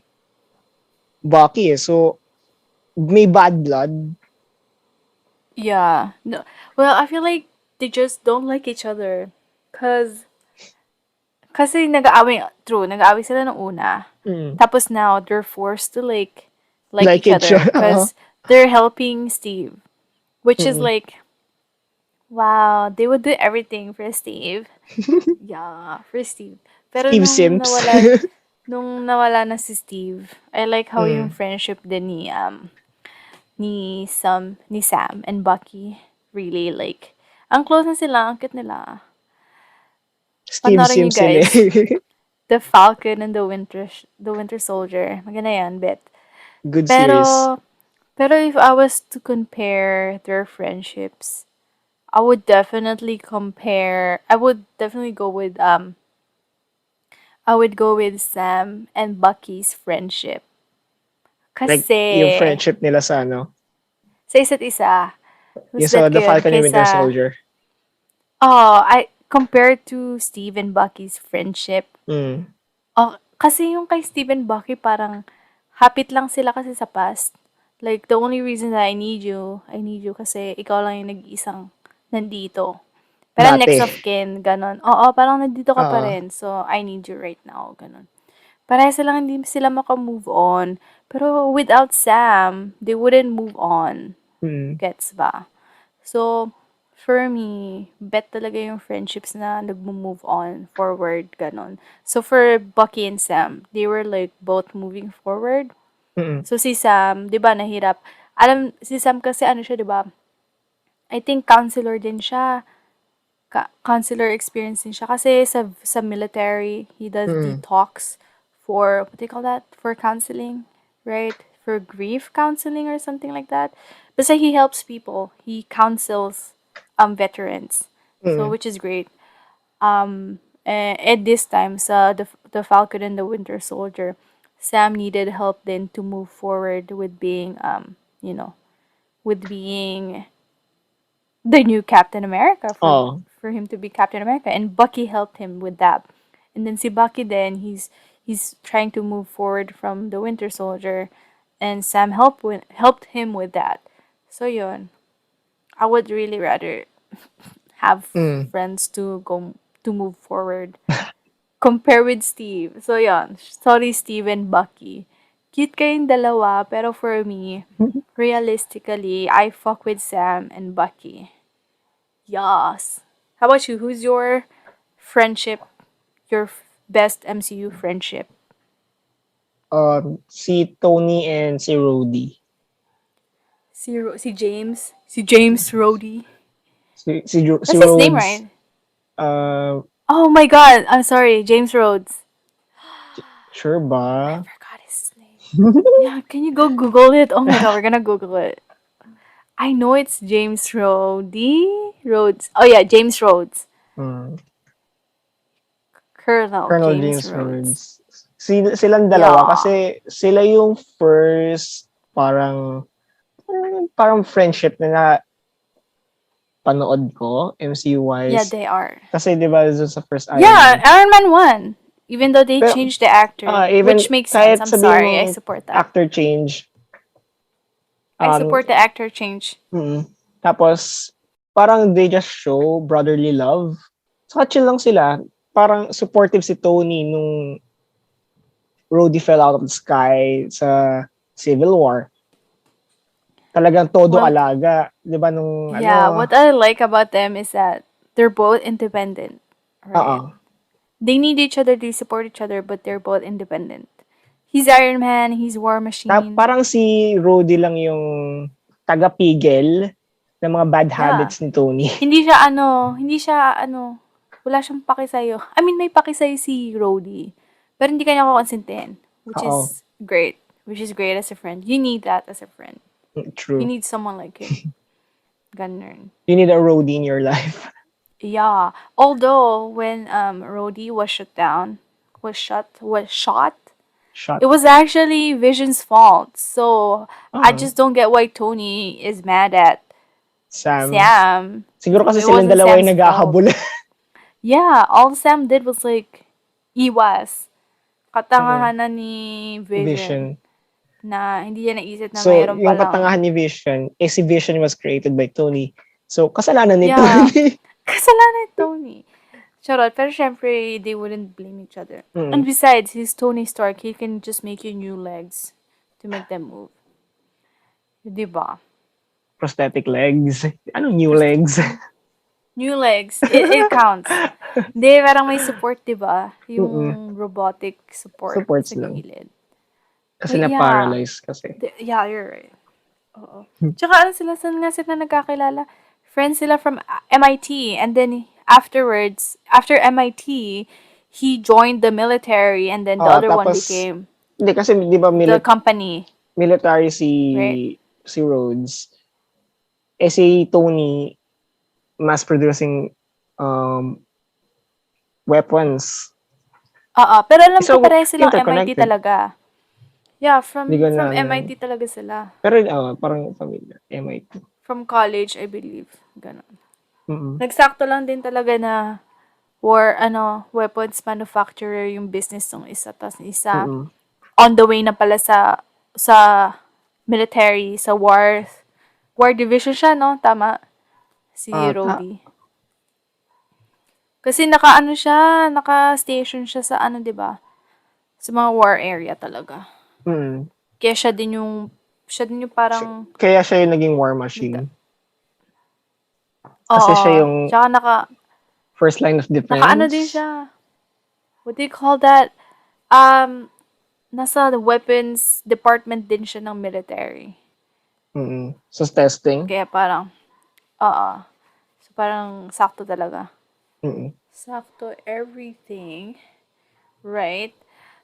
Bucky. So, may bad blood. Yeah. No. Well, I feel like they just don't like each other. Cause, kasi nag-aaway sila ng una. Mm. Tapos now, they're forced to like Like each it other. siya. Cause they're helping Steve. Which is Mm. like, wow, they would do everything for Steve. Yeah, for Steve. Pero Steve Sims. nung nawala na si Steve, I like how yung Mm. friendship din ni Sam and Bucky really like, ang close na sila, ang cute nila. Steve Panoorin niyo Sims yun guys. eh. The Falcon and the Winter Soldier. Maganda yan, bet. Good series. Pero, pero if I was to compare their friendships, I would definitely go with I would go with Sam and Bucky's friendship. Like, Kasi yung friendship nila sa ano, sa isa't isa, yung mas sa bet ko The yun Falcon and Winter kaysa, Soldier. I compared to Steve and Bucky's friendship. Mm. Oh, kasi yung kay Steve and Bucky parang hapit lang sila kasi sa past. Like, the only reason that I need you kasi ikaw lang yung nag-iisang nandito. Parang Dati. next of kin, ganon. Oo, parang nandito ka pa Oo. rin. So, I need you right now, ganon. Parehas silang hindi sila maka-move on. Pero without Sam, they wouldn't move on. Mm. Gets ba? So, for me, bet talaga yung friendships na nag-move on forward, ganon. So, for Bucky and Sam, they were like both moving forward. Mm. So, si Sam, di ba, nahirap. Alam, si Sam kasi ano siya, di ba? I think counselor din siya. Counselor experience din siya. Kasi sa military, he does Mm. detox for, what do you call that? For counseling, right? For grief counseling or something like that. Basta he helps people. He counsels veterans. So, Mm. which is great. At this time, sa the Falcon and the Winter Soldier, Sam needed help then to move forward with being, you know, with being the new Captain America Oh. for him to be Captain America, and Bucky helped him with that. And then si Bucky then he's trying to move forward from the Winter Soldier, and Sam helped him with that. So yun, I would really rather have Mm. friends to move forward compare with Steve. So yun, sorry Steve and Bucky. Cute kayong dalawa, pero for me, realistically, I fuck with Sam and Bucky. Yes. How about you? Who's your friendship, your best MCU friendship? Si Tony and si Rudy. Si James Rhodey. Si That's his name, Rhodes. right? Uh, Oh my God! I'm sorry, James Rhodes. sure I ba? forgot his name. Yeah, can you go Google it? Oh my God, we're gonna Google it. I know it's James Rhodey. Rhodes. Oh yeah, James Rhodes. Mm. Colonel Colonel James James Rhodes. Rhodes. Silang dalawa Yeah. kasi sila yung first parang friendship na panood ko, Yeah, MCU-wise. they are. Kasi di ba dun sa first Iron Yeah, Man. Iron Man 1. Even though they Pero, changed the actor, even which makes sense. kahit I'm sabihin sorry. I mong support that. actor change, I um, support the actor change. mm, tapos parang they just show brotherly love. Saka chill lang sila. Parang supportive si Tony nung Rhodey fell out of the sky sa Civil War. Talagang todo Well, alaga. Di ba nung yeah, ano, what I like about them is that they're both independent, oo. right? They need each other, they support each other, but they're both independent. He's Iron Man, he's War Machine. Parang si Rhodey lang yung tagapigil ng mga bad Yeah. habits ni Tony. Hindi siya wala siyang paki sa'yo. I mean, may paki sa'yo si Rhodey. Pero hindi kanya kukonsintihin, which Oo, is great. Which is great as a friend. You need that as a friend. You true. need someone like him. Ganun. You need a Rhodey in your life. Yeah. Although when Rhodey was shot, Shot. it was actually Vision's fault. So I Ah, just don't get why Tony is mad at Sam. Sam. Siguro kasi It silang wasn't dalawa yung Sam's fault. naghahabol. Yeah, all Sam did was like iwas. Katangahan na ni Vision Vision. na hindi niya naisip na So, mayroon yung palang. katangahan ni Vision, si Vision was created by Tony. So, kasalanan ni Yeah, Tony. kasalanan ni Tony. Charot, pero syempre, they wouldn't blame each other. And Mm. besides, he's Tony Stark. He can just make you new legs to make them move. Diba? Prosthetic legs. Anong new Prost- legs? New legs. It counts. Hindi, parang may support, diba? Mm-mm. Yung robotic support Supports sa lang. gilid. Kasi But yeah, na-paralyze kasi. yeah, you're right. Oo. Tsaka ano sila, saan nga sila nagkakilala? Friends sila from MIT. And then afterwards, after MIT, he joined the military and then the other one Tapos, became hindi kasi di ba the company, military right? si Rhodes. Si Tony mass producing um, weapons. Oo. Pero alam ko So, pareho silang MIT interconnected. talaga. Yeah, Hindi ko na from ano. MIT talaga sila. Pero parang familiar. MIT. From college, I believe. Ganon. Mm-mm. Nagsakto lang din talaga na weapons manufacturer yung business ng isa. Tapos isa, Mm-mm. on the way na pala sa military sa war division siya, no? Tama? Si Ta Rhodey. Kasi naka-ano siya, naka-station siya sa ano, 'di ba? Sa mga war area talaga. mm. Kaya siya din yung parang Kaya siya yung naging war nagda, machine. Kasi oo. siya yung Tsaka first line of naka-ano din defense. siya. What do you call that? Um, nasa the weapons department din siya ng military. Mm. So, testing. Kaya parang, oo. So parang sakto talaga. Mm. Sakto everything, right?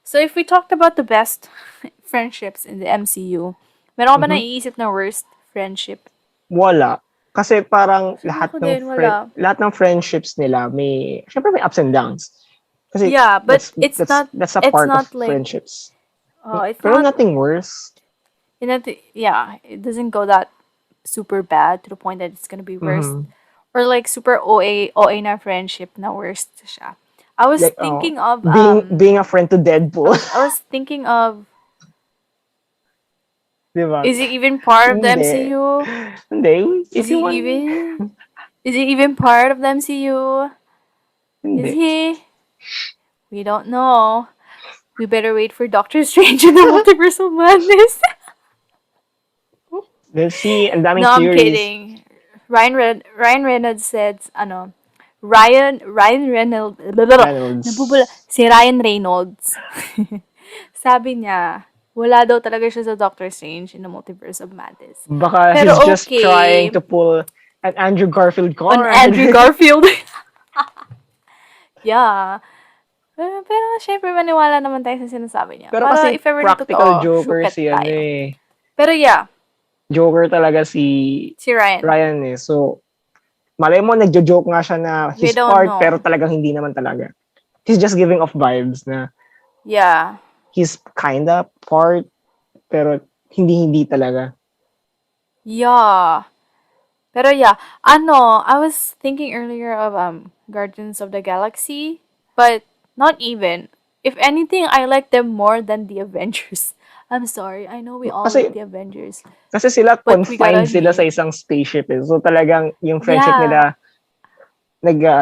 So if we talked about the best friendships in the MCU, meron ka ba Mhm. naiisip na worst friendship? Wala. Kasi parang Actually, ako din, wala. lahat ng friendships nila may syempre may ups and downs. Kasi Yeah, but that's a it's part of not like, friendships. it's Pero not, nothing worse. yeah, it doesn't go that super bad to the point that it's gonna be worst. Mhm. Or like super OA na friendship na worst siya. I was Like thinking of, being a friend to Deadpool, I was thinking of, 'di ba? is he even part of the Hindi. MCU? Hindi. Is If he you want, even? Is he even part of the MCU? Is hindi. he? We don't know. We better wait for Doctor Strange in the Multiverse of Madness. Let's see, ang daming No, I'm theories. kidding. Ryan Reynolds said, ano, Ryan Reynolds, nabubula, Reynolds. si Ryan Reynolds. Sabi niya, wala daw talaga siya sa Doctor Strange in the Multiverse of Madness. Baka Pero he's just trying okay, to pull an Andrew Garfield on Andrew card. Garfield. Yeah. Pero syempre maniwala naman tayo sa sinasabi niya. Pero Para kasi if ever na practical totoo, joker syuket si ano tayo. eh. Pero yeah, Joker talaga si si Ryan. Ryan eh. So, malay mo nagjo-joke nga siya na We his don't part pero know. talagang hindi naman talaga. He's just giving off vibes na Yeah. he's kinda part pero hindi talaga. Yeah. Pero yeah, ano, I was thinking earlier of Guardians of the Galaxy, but not even. If anything, I like them more than the Avengers. I'm sorry. I know we all like Kasi the Avengers, sila but we gotta confined sila sa admit, isang spaceship eh. So talagang yung friendship yeah, nila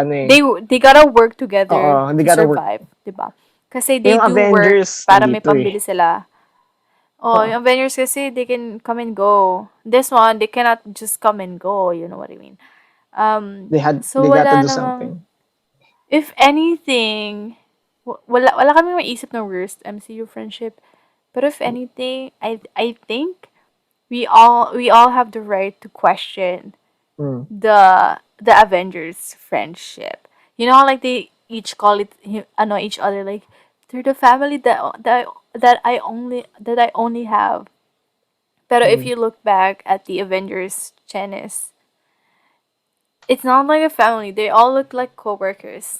ano eh. they gotta work Oo, together they to gotta work. survive, 'di ba? Kasi Eh, they yung do work Avengers para may nandito eh. pambili sila. Oh, Oo. yung Avengers kasi they can come and go. This one, they cannot just come and go, you know what I mean? So They got to wala do namang, something. if anything, wala kami maisip na worst MCU friendship. Pero if anything, I think we all have the right to question Mm. the Avengers friendship. You know how like they each call it ano each other like they're the family that I only have. Pero if Mm. you look back at the Avengers Chenis, it's not like a family. They all look like coworkers.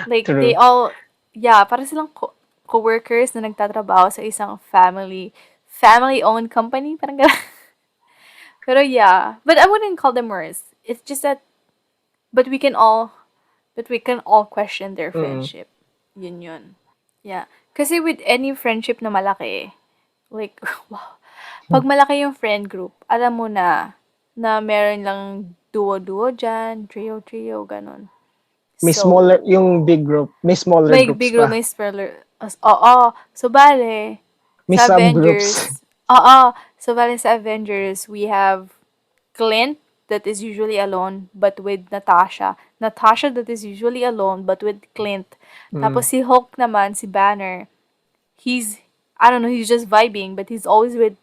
Like they True. all, yeah, para silang coworkers na nagtatrabaho sa isang family-owned company, parang gano'n. Pero yeah, but I wouldn't call them worse. It's just that, but we can all, but we can all question their Mm. friendship. Yun. Yeah. Kasi with any friendship na malaki, like, wow, pag malaki yung friend group, alam mo na meron lang duo-duo dyan, trio-trio, ganon. May smaller, So, yung big group, may smaller may groups big room, pa. may spoiler. Oo. So, bale, May sa subgroups. Avengers, oo. So, bale sa Avengers, we have Clint that is usually alone but with Natasha. Natasha that is usually alone but with Clint. Mm. Tapos si Hulk naman, si Banner, he's, I don't know, he's just vibing but he's always with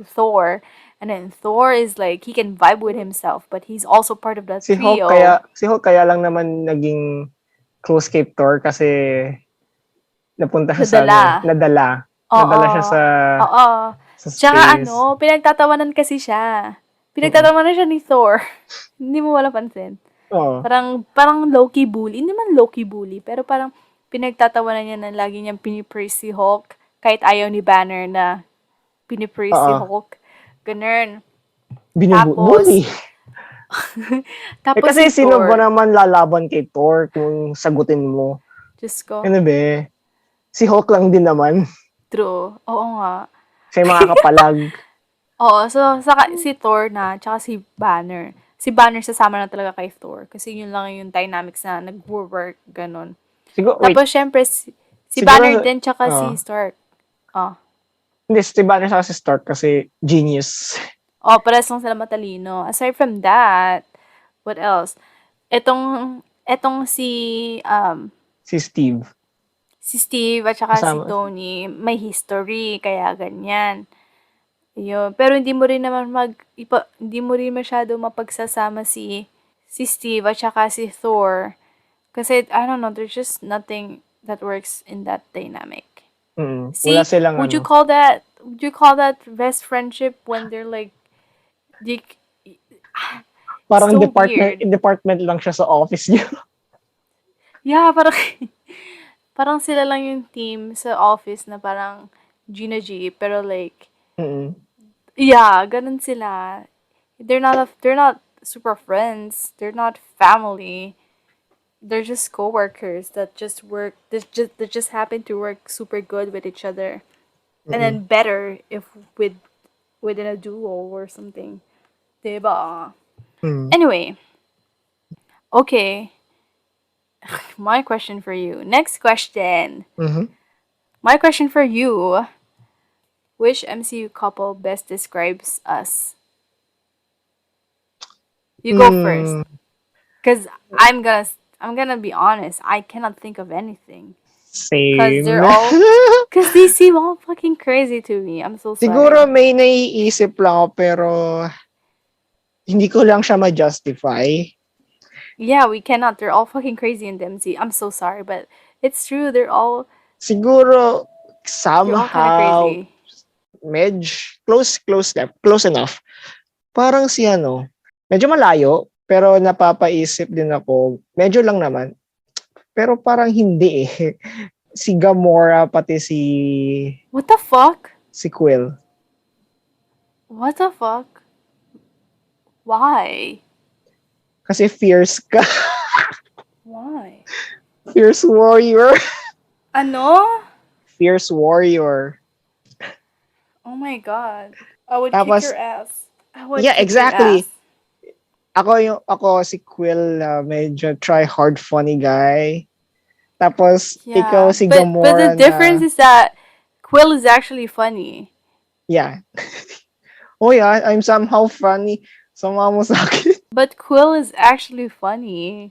Thor. And then Thor is like, he can vibe with himself but he's also part of the trio. Si Hulk kaya lang naman naging close kay Thor kasi napunta siya sa ano eh, Nadala. nadala. Oo. Nadala siya Oo. sa Tsaka space. pinagtatawanan kasi siya. Mm. Pinagtatawanan siya ni Thor. Hindi mo wala pansin. Oo. Parang low-key bully. Hindi man low-key bully, pero parang pinagtatawanan niya na lagi niyang pinipraise si Hulk kahit ayaw ni Banner na pinipraise si Oo. Hulk. Ganun. Bully. Tapos, Eh tapos si kasi sino ba Thor. naman lalaban kay Thor kung sagutin mo? Diyos ko. Ano ba? Si Hulk lang din naman. True. Oo nga. Siya yung makakapalag. Oo, so si Thor na, tsaka si Banner. Si Banner sasama na talaga kay Thor kasi yun lang yung dynamics na nag-work, ganun. Siguro, wait, Tapos, syempre, si Banner siguro, din, tsaka si uh, Stark. Oh. hindi, si Banner sa si Stark kasi genius. Oh, parehas lang sila matalino. Aside from that, what else? Etong Si Steve. si Steve at saka si Kasama. Tony, may history, kaya ganyan. Yun. Pero hindi mo rin masyado mapagsasama si Steve at saka si Thor. Kasi, I don't know, there's just nothing that works in that dynamic. Wala See, silang would you ano. call that best friendship when they're like, they, Parang so weird. department lang siya sa office niya. Yeah, parang, parang sila lang yung team sa office na parang Gina G, pero like, Mm. yeah, ganun sila. They're not super friends. They're not family. They're just coworkers that just happen to work super good with each other. And Mm. then better if within a duo or something. Diba? Mm. Anyway, okay. My question for you. Next question. Mhm. My question for you. Which MCU couple best describes us? You go first. Mm. Cause I'm gonna be honest. I cannot think of anything. Cause Same. they're all, cause they seem all fucking crazy to me. I'm so Siguro sorry. may naiisip lang ako pero hindi ko lang siya ma-justify. Yeah, we cannot. They're all fucking crazy in the MC. I'm so sorry, but it's true. Siguro They're all kind of somehow crazy. close enough. Parang si ano, medyo malayo pero napapaisip din ako. Medyo lang naman. Pero parang hindi eh. Si Gamora pati What the fuck? si Quill. What the fuck? Why? Kasi fierce ka. Why? Fierce warrior. Ano? Fierce warrior. Oh my god. I would kick your Tapos, ass. I would yeah, kick your exactly. ass. Ako si Quill na medyo try hard funny guy. Tapos ikaw Yeah, si but the Gamora difference na is that Quill is actually funny. yeah. Oh yeah, I'm somehow funny. Sama mo sa akin. But Quill is actually funny.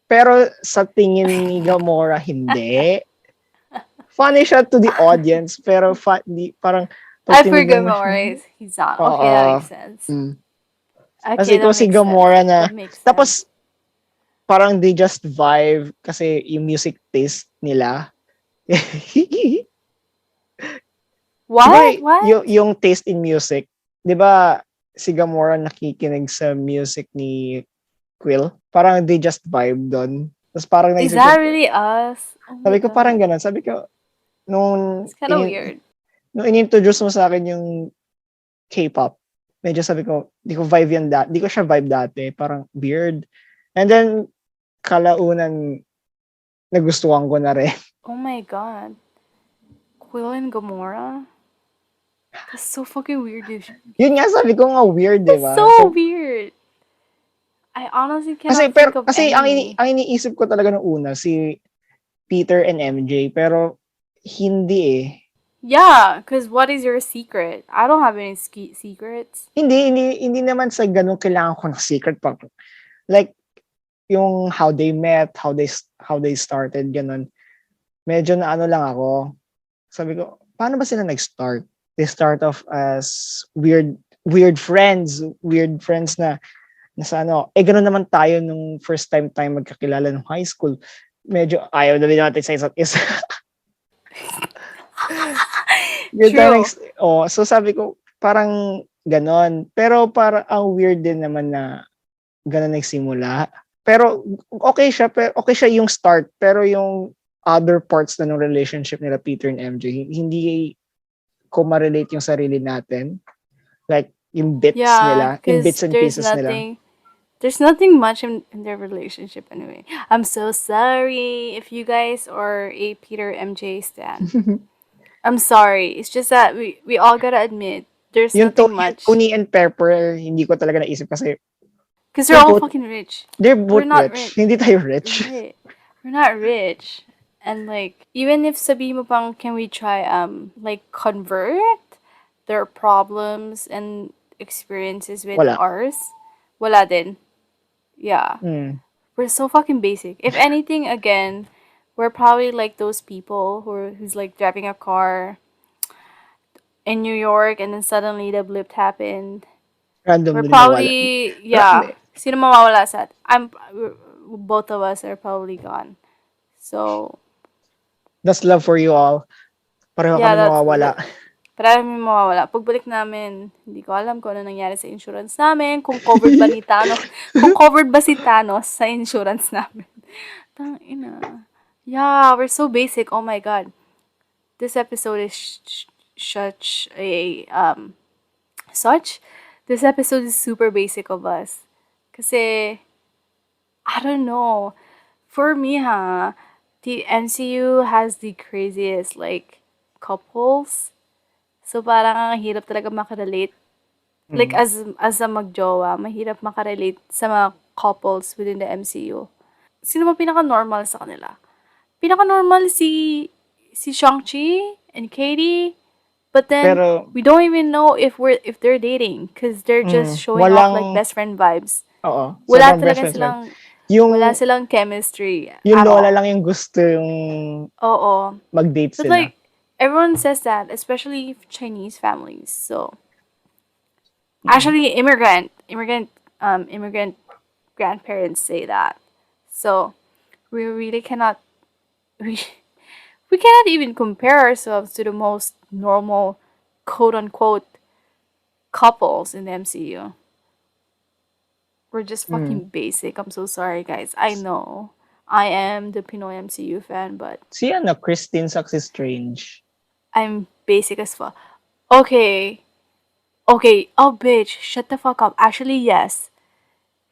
Pero sa tingin ni Gamora hindi. Funny siya to the audience pero parang pag I forget tinignan mo siya. Memorize. He's not. Okay, that Oo. makes sense. Mm. Kasi Okay, ikaw that si makes sense. Gamora na That makes sense. tapos parang they just vibe kasi yung music taste nila. Di ba What? What? yung taste in music, di ba si Gamora nakikinig sa music ni Quill? Parang they just vibe doon. Tapos parang Is naisip ko, that really us? Oh my sabi ko parang god. ganun. Sabi ko, nung, It's kind of in, weird. nung in-introduce mo sa akin yung K-pop, medyo sabi ko, di ko siya vibe dati. Parang weird. And then, kalaunan, nagustuhan ko na rin. Oh my god. Quill and Gamora? That's so fucking weird, dude. Yun nga, sabi ko nga weird, di That's ba? so So, weird. I honestly cannot think of kasi any. ang iniisip ko talaga nung una, si Peter and MJ, pero hindi eh. Yeah, because what is your secret? I don't have any secrets. Hindi naman sa ganun kailangan ko ng secret pa. Like, yung how they met, how they started, ganun. Medyo na ano lang ako. Sabi ko, paano ba sila nag-start? They start off as weird friends na nasa ano, ganun naman tayo nung first time tayo magkakilala nung high school. Medyo ayaw na rin natin sa isa't isa. Good True. times. Oh, so sabi ko, parang ganon. Pero parang ang weird din naman na ganon nagsimula. Pero okay siya yung start. Pero yung other parts na ng relationship nila Peter and MJ, hindi ko ma-relate yung sarili natin. Like, Yeah, yung because bits and pieces nila. there's nothing much in their relationship anyway. I'm so sorry if you guys are a Peter MJ stan. I'm sorry. It's just that we all gotta admit there's nothing Yung much. Tony and Pepper, hindi ko talaga naisip kasi Because they're they're all both, fucking rich. they're We're both not rich. rich. Hindi tayo rich. Right. We're not rich. And like, even if sabi mo pang, can we try, like, convert their problems and experiences with Wala. ours? Wala din. Yeah. Mm. We're so fucking basic. If anything, again, we're probably like those people who's like driving a car in New York and then suddenly the blip happened. We're Randomly nawala. probably, yeah. Sino mawawala sa both of us are probably gone. So, That's love for you all. Pareho yeah, kami that's mawawala. marami mawawala. Pagbalik namin, hindi ko alam kung ano nangyari sa insurance namin, kung covered ba ni Thanos, kung covered ba si Thanos sa insurance namin. Tangina. Yeah, we're so basic. Oh my god. This episode is such a such. This episode is super basic of us. Kasi I don't know. For me, the MCU has the craziest like couples. So parang ang hirap talaga makarelate. Like Mm. as a magjowa, mahirap makarelate sa mga couples within the MCU. Sino ba pinaka-normal sa kanila? Pinaka-normal si Shang-Chi and Katie. But then Pero, we don't even know if they're dating because they're just showing off like walang, best friend vibes. oo, Wala sobrang best talaga friends lang. silang wala Yung, silang chemistry yung at lola all. lang yung gusto yung Oo. mag-date But sila. like everyone says that, especially Chinese families. So Mm. actually immigrant grandparents say that. So we really cannot we we cannot even compare ourselves to the most normal quote unquote couples in the MCU. We're just Mm. fucking basic. I'm so sorry, guys. I know I am the Pinoy MCU fan, but Si ano, Christine Success Strange. I'm basic as fuck. Okay, okay. Oh, bitch, shut the fuck up. Actually, yes.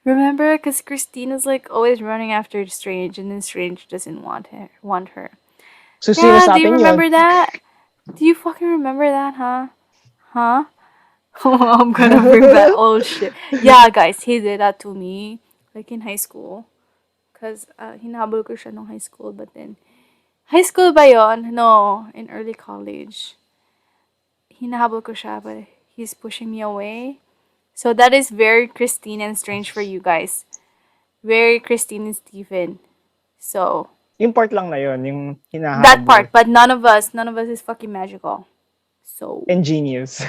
Remember, because Christina's like always running after Strange, and then Strange doesn't want her. Want her. So, sino Yeah, sa do you atin yun? remember that? Do you fucking remember that, huh? Huh? I'm gonna bring back old shit. Yeah, guys, he did that to me, like in high school. Cause hinahabol ko siya nung high school, but then high school ba yon? No, in early college. Hinahabol ko siya, but he's pushing me away. So that is very Christine and Strange for you guys. Very Christine and Stephen. So Yung part lang na yun, yung that hinahabol. part, but none of us is fucking magical. So And genius.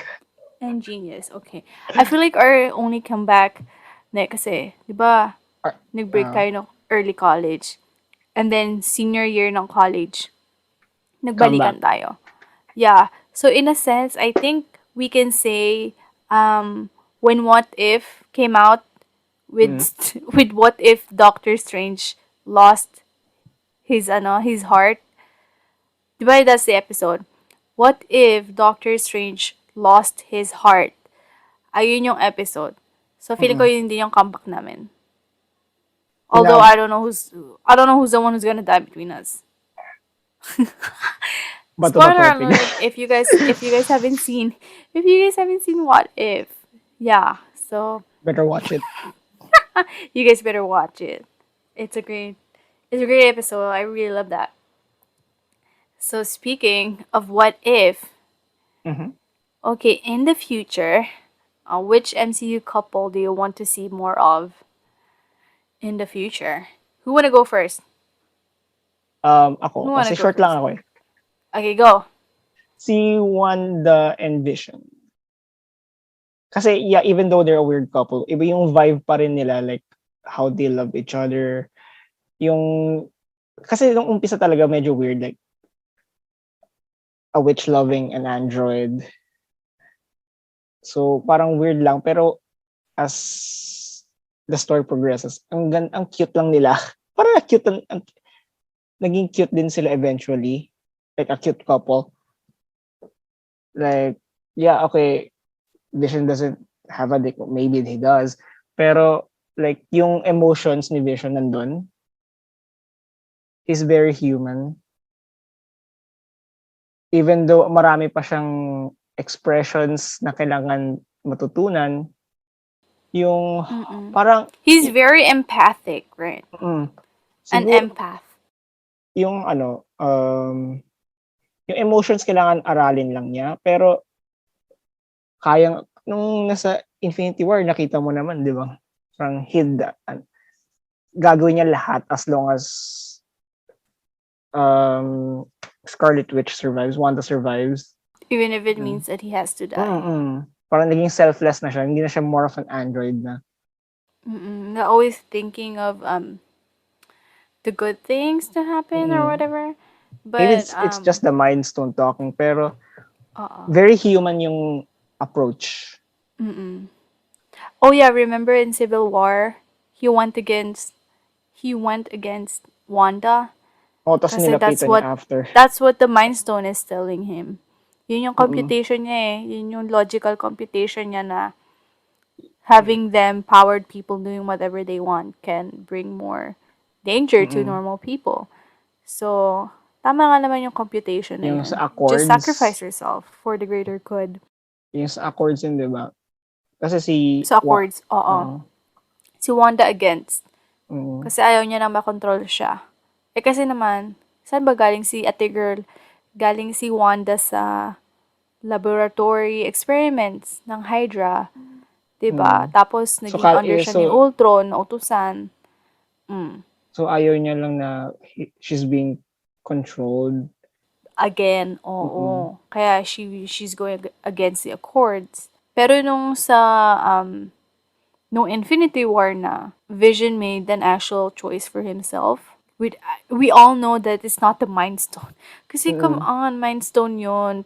and genius. Okay. I feel like our only comeback kasi, 'di ba, Or, nag-break uh, tayo ng early college. And then senior year ng college, comeback. nagbalikan tayo. Yeah. So in a sense, I think we can say when What If came out with Mm. with What If Doctor Strange lost his heart. Diba that's the episode? What if Doctor Strange lost his heart? Ayun yung episode. So feeling ko Mm. yun din yung comeback namin. Although Hinab I don't know who's the one who's gonna die between us. bato ba Spoiler topic? alert if you guys haven't seen What If. Yeah. So Better watch it. you guys better watch it. It's a great it's a great episode. I really love that. So speaking of What If, Mm-hmm. okay, in the future, which MCU couple do you want to see more of in the future? Who wanna go first? Who Ako, wanna kasi go short lang first? ako eh. Okay, go. Si Wanda and Vision. Kasi yeah, even though they're a weird couple, iba yung vibe pa rin nila, like how they love each other. Yung, kasi nung umpisa talaga medyo weird, like a witch loving an android. So parang weird lang, pero as the story progresses, ang cute lang nila. Parang cute, naging cute din sila eventually. Like a cute couple. Like, yeah, okay, Vision doesn't have a dick. Maybe he does. Pero, like, yung emotions ni Vision nandun, he's very human. even though marami pa siyang expressions na kailangan matutunan, yung Mm-mm. parang He's very empathic, right? mm, An siguro empath. yung ano, yung emotions kailangan aralin lang niya, pero kayang nung nasa Infinity War nakita mo naman, 'di ba? Parang gagawin niya lahat as long as um, Scarlet Witch survives, Wanda survives. Even if it Mm. means that he has to die. Mm. Parang naging selfless na siya, hindi na siya more of an android na. Mm-mm. They're always thinking of the good things to happen or Mm. whatever. Maybe But it's just the Mind Stone talking, pero uh very human yung approach. mm-mm. Oh yeah, remember in Civil War, he went against he went against Wanda O, tapos kasi nilapitan niya after. that's what the Mind Stone is telling him. Yun yung Mm. computation niya eh. Yun yung logical computation niya na having them powered people doing whatever they want can bring more danger to Mm. normal people. So, tama nga naman yung computation na Yung yun. sa Just sacrifice Accords, yourself for the greater good. yung sa Accords yun, di ba? Kasi si Sa Accords, oo. uh, Si Wanda against. mm, Kasi ayaw niya na makontrol siya. Eh kasi naman, saan ba galing si ate girl? Galing si Wanda sa laboratory experiments ng Hydra. 'Di ba? mm. Tapos, So, naging under siya ni Ultron, utusan. Mm. ayaw niya lang na she's being controlled. Again, Mm. oo. Kaya she's going against the Accords. Pero nung Infinity War na, Vision made an actual choice for himself. We all know that it's not the Mind Stone. Kasi come Mm. on, Mind Stone yun.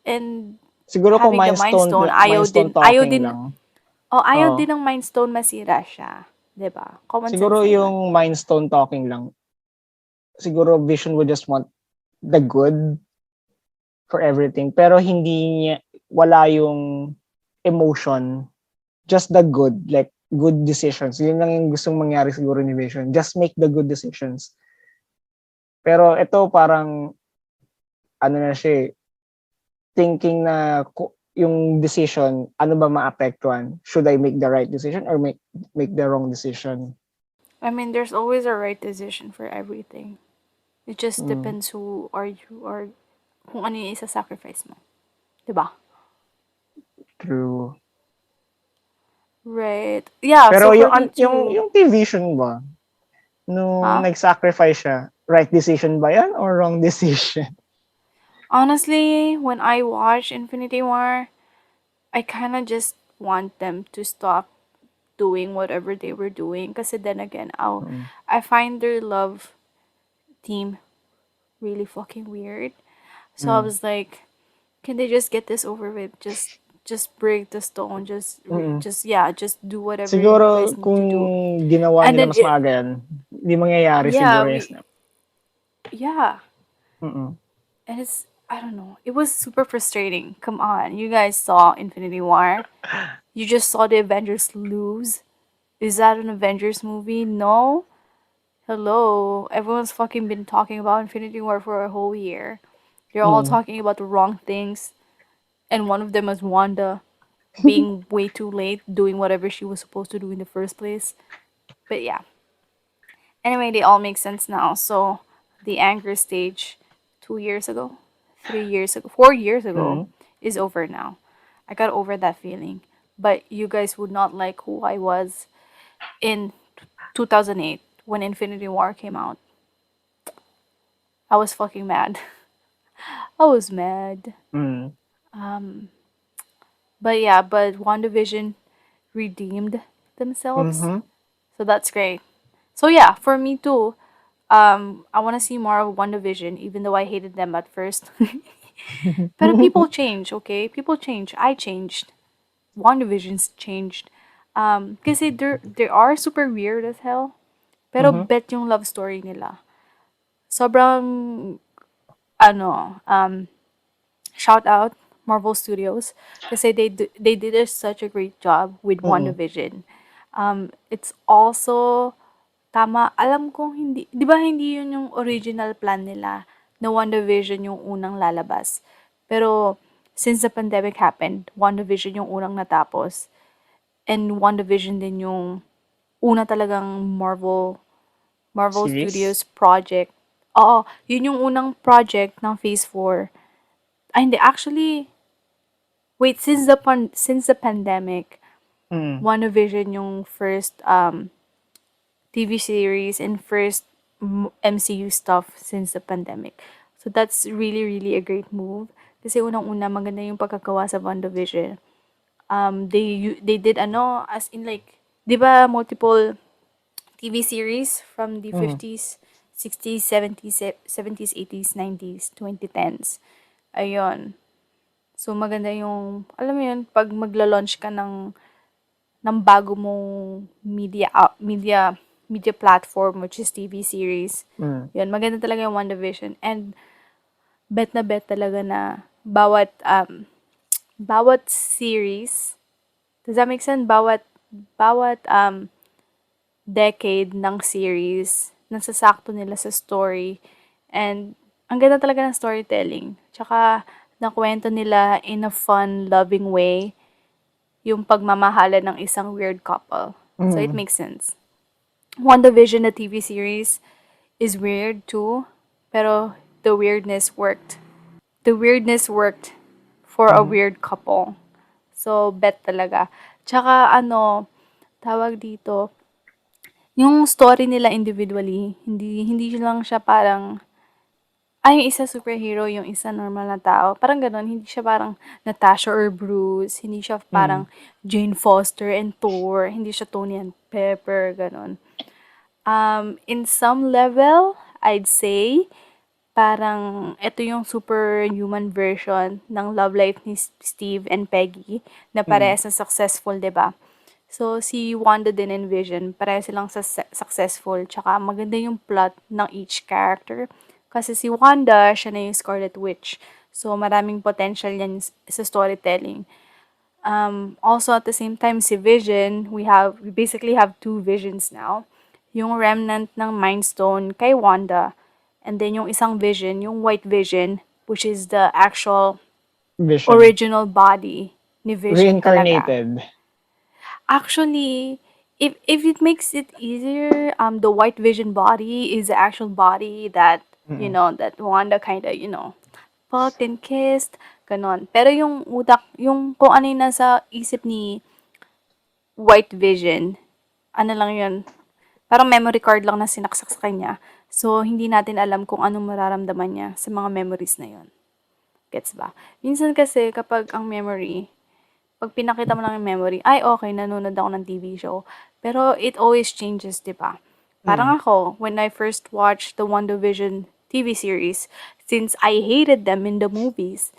And Siguro kung having the Mind Stone, Mind Stone talking lang. ayaw Oh, din ng Mind Stone masira siya. 'Di ba? Common sense siguro na yun. yung Mind Stone talking lang. Siguro Vision would just want the good for everything, pero hindi niya, wala yung emotion, just the good, like good decisions. Yun lang yung gustong mangyari siguro ni Vision. Just make the good decisions. Pero ito parang ano na siya eh, thinking na yung decision, ano ba maapektuhan? Should I make the right decision or make the wrong decision? I mean, there's always a right decision for everything. It just Mm, depends who are you or kung ano yung isa-sacrifice mo. 'Di ba? true. Right. Yeah, Pero so yung for me too. yung T-Vision ba, nung Huh? nag-sacrifice siya, right decision ba yan or wrong decision? Honestly, when I watch Infinity War, I kind of just want them to stop doing whatever they were doing. Because then again, Mm, I find their love team really fucking weird. So I mm, was like, can they just get this over with? Just break the stone. mm. Just do whatever you Siguro guys need kung to do. ginawa And nila then mas maaga yan, hindi mangyayari yeah, siguro yes na. yeah. Mm. And I don't know. It was super frustrating. Come on, you guys saw Infinity War. You just saw the Avengers lose. Is that an Avengers movie? No. Hello. Everyone's fucking been talking about Infinity War for a whole year. They're all Mm. talking about the wrong things, and one of them is Wanda being way too late doing whatever she was supposed to do in the first place. But yeah. Anyway, they all make sense now. So, the anger stage 2 years ago, 3 years ago, 4 years ago Mm. is over now. I got over that feeling. But you guys would not like who I was in 2008 when Infinity War came out. I was fucking mad. I was mad. Mm. But yeah, but WandaVision redeemed themselves. Mhm. So that's great. So yeah, for me too, I want to see more of WandaVision, even though I hated them at first. But people change, okay? People change. I changed. WandaVision's changed. Kasi they are super weird as hell. Pero Mhm. bet yung love story nila. Sobrang, ano, shout out Marvel Studios kasi they did such a great job with Mm. WandaVision. It's also tama, alam kong hindi, 'di ba hindi yun yung original plan nila na na WandaVision yung unang lalabas. Pero, since the pandemic happened, WandaVision yung unang natapos. And WandaVision din yung una talagang Marvel Series? Studios project. Oo, yun yung unang project ng Phase 4. Ay, hindi. Actually, wait, since the pandemic, Mm. WandaVision yung first TV series and first MCU stuff since the pandemic. So that's really, really a great move. Kasi unang-una, maganda yung pagkagawa sa WandaVision. They did as in like, di ba multiple TV series from the Mm. 50s, 60s, 70s, 80s, 90s, 2010s. Ayun. So, maganda yung, alam mo yun, pag magla-launch ka ng bago mong media platform, which is TV series. Mm. Yun, maganda talaga yung WandaVision. And bet na bet talaga na bawat series, does that make sense? Bawat decade ng series, nasasakto nila sa story. And ang ganda talaga ng storytelling. Tsaka, nakwento nila in a fun, loving way yung pagmamahala ng isang weird couple. So, it Mm. makes sense. WandaVision, the TV series, is weird too, pero the weirdness worked. The weirdness worked for a Mm. weird couple. So, bet talaga. Tsaka, tawag dito, yung story nila individually, hindi lang siya parang, yung isa superhero, yung isa normal na tao. Parang ganun, hindi siya parang Natasha or Bruce, hindi siya Mm. parang Jane Foster and Thor, hindi siya Tony and Pepper, ganun. In some level, I'd say, parang ito yung superhuman version ng love life ni Steve and Peggy na Mm. parehas na successful, 'di ba? So, si Wanda din and Vision, parehas silang successful. Tsaka maganda yung plot ng each character. Kasi si Wanda, siya na yung Scarlet Witch. So, maraming potential yan sa storytelling. Also, at the same time, si Vision, we basically have two Visions now. Yung remnant ng Mind Stone kay Wanda, and then yung isang Vision, yung White Vision, which is the actual Vision. original body ni Vision talaga. Reincarnated. Actually, if it makes it easier, the White Vision body is the actual body that, Mm. that Wanda kinda, fucked and kissed, ganon. Pero yung utak, yung kung ano yung nasa isip ni White Vision, ano lang yun, parang memory card lang na sinaksak sa kanya. So, hindi natin alam kung anong mararamdaman niya sa mga memories na yun. Gets ba? Minsan kasi kapag ang memory, pag pinakita mo lang yung memory, ay okay, nanonood ako ng TV show. Pero it always changes, di ba? Parang Mm. ako, when I first watched the WandaVision TV series, since I hated them in the movies,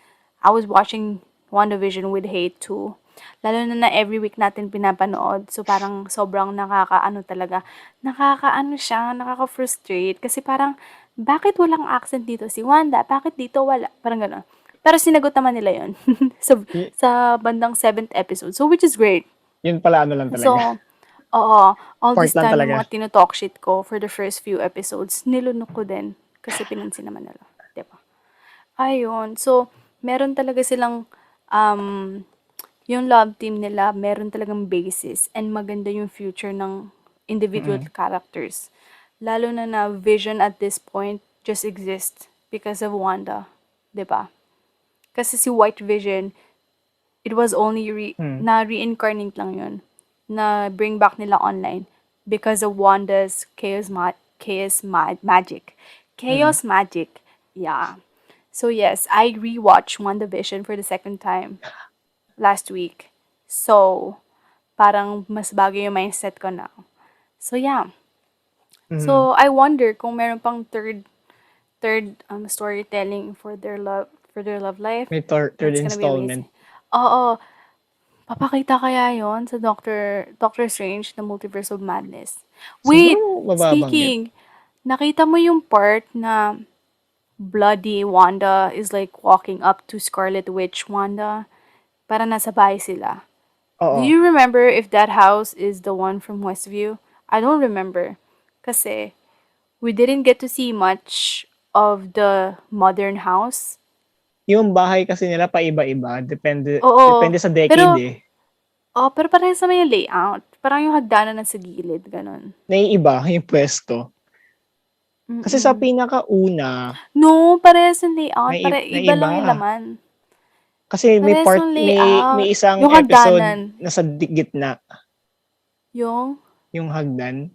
I was watching WandaVision with hate too. Lalo na every week natin pinapanood. So parang sobrang nakakaano talaga. Nakakaano siya, nakaka-frustrate. Kasi parang, bakit walang accent dito si Wanda? Bakit dito wala? Parang gano'n. Pero sinagot naman nila yun sa, Y- sa bandang 7th episode. So, which is great. yun pala ano lang talaga. So, oo, all Part this lang time yung talaga. mga tinotalk shit ko for the first few episodes, nilunok ko din. Kasi pinansin naman nila. Diba? Ayun. So, meron talaga silang, um, yung love team nila, meron talagang basis and maganda yung future ng individual Mm. characters. Lalo na Vision at this point just exists because of Wanda. 'Di ba? Kasi si White Vision, it was only Mm. na reincarnate lang yun. Na bring back nila online because of Wanda's magic. Mm. Chaos magic. Yeah. So yes, I rewatched WandaVision for the second time last week. So, parang mas bago yung mindset ko now. So yeah. Mm. So I wonder kung meron pang third storytelling for their love life. May third That's gonna be installment. amazing. Oo, papakita kaya yon sa Doctor Strange na Multiverse of Madness. Wait, Siguro mababanggit. speaking, nakita mo yung part na bloody Wanda is like walking up to Scarlet Witch Wanda? Para nasa bahay sila. Do Oo. you remember if that house is the one from Westview? I don't remember. Kasi we didn't get to see much of the modern house. Yung bahay kasi nila paiba-iba, depende Oo, depende sa decade, pero eh. pero parehas naman yung layout. Parang yung hagdanan nasa gilid, gano'n. Naiiba yung puwesto. Kasi sa Mm. pinakauna, No, parehas yung layout, iba naiba. lang yung laman. Kasi may Parehas part yung may layout. isang Yung episode hagdanan, na sa gitna yung yung hagdan.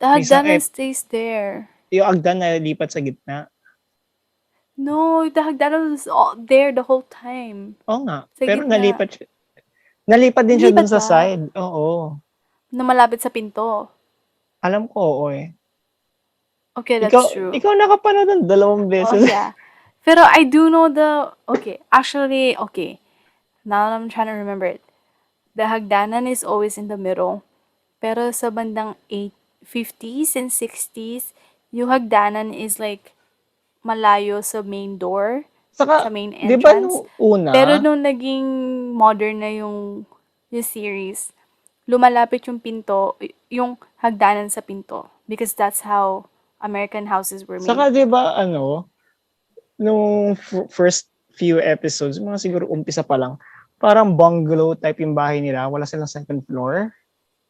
the May isang hagdanan stays there. yung hagdan na lipat sa gitna. No, the hagdanan was there the whole time. Oo nga, Sa pero gitna. nalipat din siya dun Nilipat sa ba? side, oo. Na malapit sa pinto. Alam ko, oo, eh. Okay, Ikaw that's true. ikaw nakapanood ng 2 beses. Oh, yeah. Pero I do know okay, actually, okay. Now I'm trying to remember it. The hagdanan is always in the middle. Pero sa bandang 50s and 60s, yung hagdanan is like malayo sa main door, Saka, sa main 'di ba entrance. nung una, Pero nung naging modern na yung series, lumalapit yung pinto, yung hagdanan sa pinto. Because that's how American houses were made. 'di ba nung first few episodes, mga siguro umpisa pa lang, parang bungalow type yung bahay nila, wala silang second floor,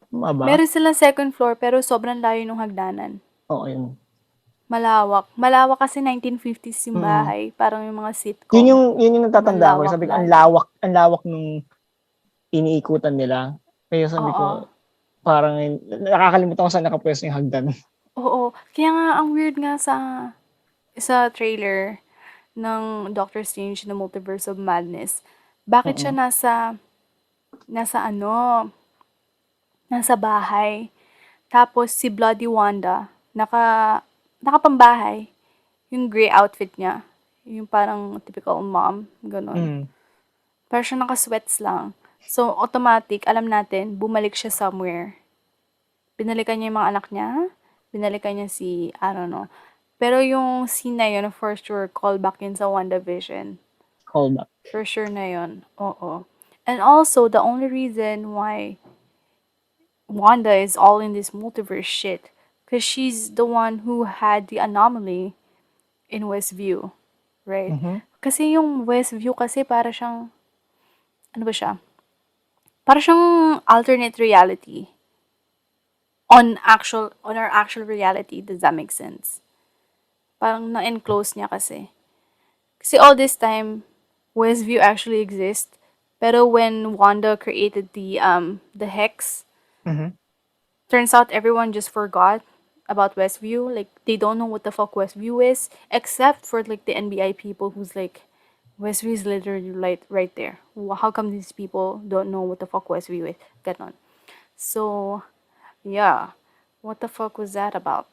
tama ba? Meron silang second floor pero sobrang layo ng hagdanan. Oo, yun. Malawak. Malawak kasi 1950s yung Mm. bahay. Parang yung mga Yun sitcom. yung natatandaan ko, Malawak sabi ko lagi. ang lawak nung iniikutan nila. Kaya sabi Oo. ko, parang nakakalimutan ko saan nakapwesto yung hagdan. Oo. Kaya nga, ang weird nga sa trailer ng Doctor Strange na Multiverse of Madness. Bakit siya Oo. nasa ano, nasa bahay. Tapos si Bloody Wanda, nakapambahay. Yung gray outfit niya. Yung parang typical mom. Ganon. Mm. Pero siya naka-sweats lang. So, automatic, alam natin, bumalik siya somewhere. Binalikan niya yung mga anak niya. Binalikan niya I don't know. Pero yung scene na yun, for sure, callback yun sa WandaVision. Callback. For sure na yun. Oo. And also, the only reason why Wanda is all in this multiverse shit, because she's the one who had the anomaly in Westview. Right? Mhm. Kasi yung Westview kasi para siyang, ano ba siya? Para siyang alternate reality on our actual reality. Does that make sense? Parang na-enclose niya kasi. Kasi all this time, Westview actually exists. Pero when Wanda created the hex, Mhm. turns out everyone just forgot about Westview. Like they don't know what the fuck Westview is, except for like the NBI people who's like, Westview is literally right there. How come these people don't know what the fuck Westview is? Ganon. So, yeah. What the fuck was that about?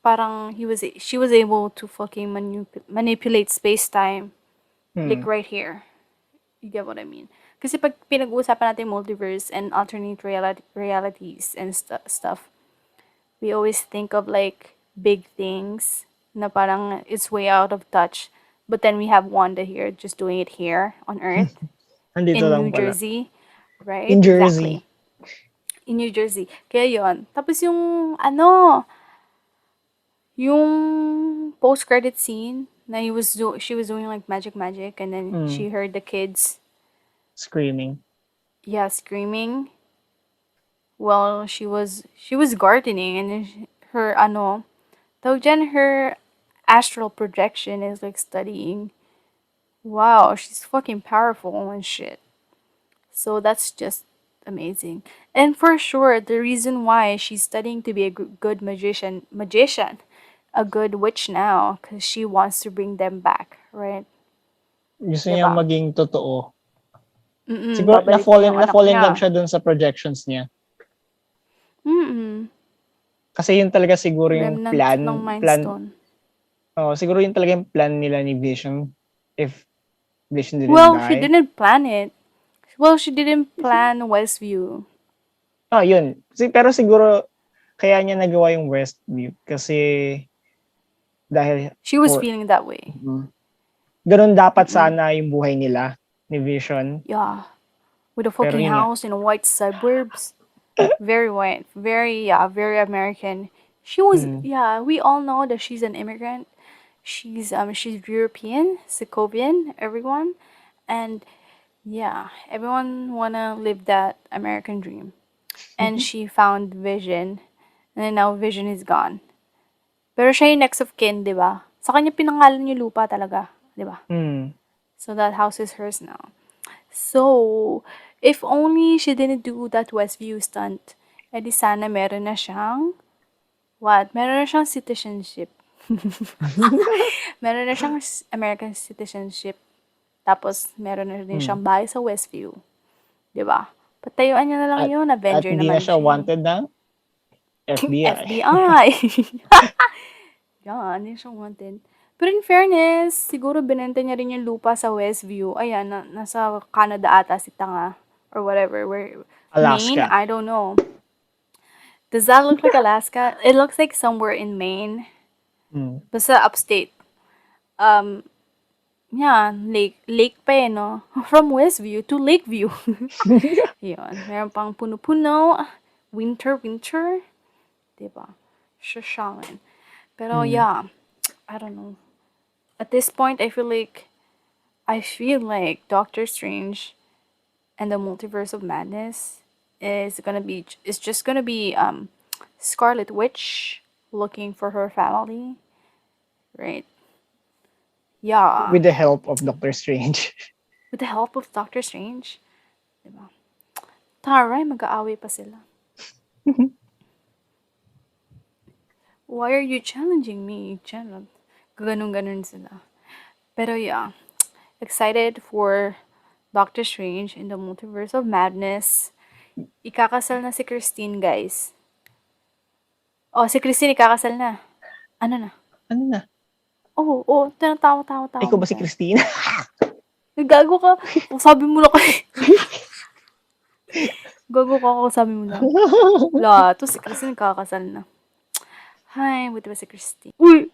Parang she was able to fucking manipulate space-time like Mm. right here. You get what I mean? Kasi pag pinag-uusapan natin multiverse and alternate realities and stuff, we always think of like big things na parang it's way out of touch. But then we have Wanda here just doing it here on Earth Nandito in lang New pala. Jersey, right? In Exactly. Jersey. In New Jersey. Kaya yon. Tapos yung post-credit scene na she was doing like magic and then Mm. she heard the kids, Screaming. yeah, screaming. Well, she was gardening and then her tawag dyan, her astral projection is like studying. Wow, she's fucking powerful and shit. So that's just amazing. And for sure, the reason why she's studying to be a good magician, a good witch now, because she wants to bring them back, right? Gusto niya Diba? maging totoo. Siguro Babalik niya yung na anak fall in love niya. siya dun sa projections niya. Mm-mm. Kasi yun talaga siguro yung Remnant ng Mind Stone. siguro yun talaga yung plan nila ni Vision if Vision didn't Well, she die. didn't plan it. Well, she didn't plan Westview. Yun. Pero siguro kaya niya nagawa yung Westview kasi dahil She was feeling that way. ganun dapat Mm-mm. sana yung buhay nila ni Vision. Yeah. With a Pero fucking yun nga. house in white suburbs. Very white. Very, yeah, very American. She was, Mm. yeah, we all know that she's an immigrant. She's European, Sokovian, everyone. And yeah, everyone wanna live that American dream. And she found Vision. And then now Vision is gone. Pero siya yung next of kin, di ba? Sa kanya pinangalan yung lupa talaga, di ba? Mm. So that house is hers now. So, if only she didn't do that Westview stunt, edi sana meron na siyang, what? Meron na siyang citizenship. Meron na siyang American citizenship. Tapos, meron na din Mm. siyang bahay sa Westview. Di ba? Patayuan niya na lang At yun. at Avenger hindi na naman siya siya. wanted ng FBI. FBI. Yan, yun siyang wanted. Pero in fairness, siguro binenta niya rin yung lupa sa Westview. Ayan, nasa Canada ata si Tanga. Or whatever. Where, Maine? Alaska. I don't know. Does that look like Alaska? It looks like somewhere in Maine. Mm. Basta upstate. Um, yeah, lake pa eh, no? From Westview to Lakeview. Yun. Meron pang puno-puno. Winter. Diba? Shashangan. Pero Mm. yeah, I don't know. At this point, I feel like Doctor Strange and the Multiverse of Madness is just gonna be Scarlet Witch looking for her family, right? Yeah, With the help of Doctor Strange. with the help of Doctor Strange, diba? Taray, mag-aaway pa sila. Why are you challenging me, Janet? Ganun-ganun sila. Pero yeah, excited for Doctor Strange in the Multiverse of Madness. Ikakasal na si Christine, guys. Oh, si Christine ikakasal na. Ano na? Ano na? Oo, tinatawa-tawa Ikaw mo ba si dyan. Christina? Gago ka. Kung sabi mo na kasi. Gago ka kung sabi mo na. Wala, to si Christine ikakasal na. Hay, buti ba si Christine? Uy!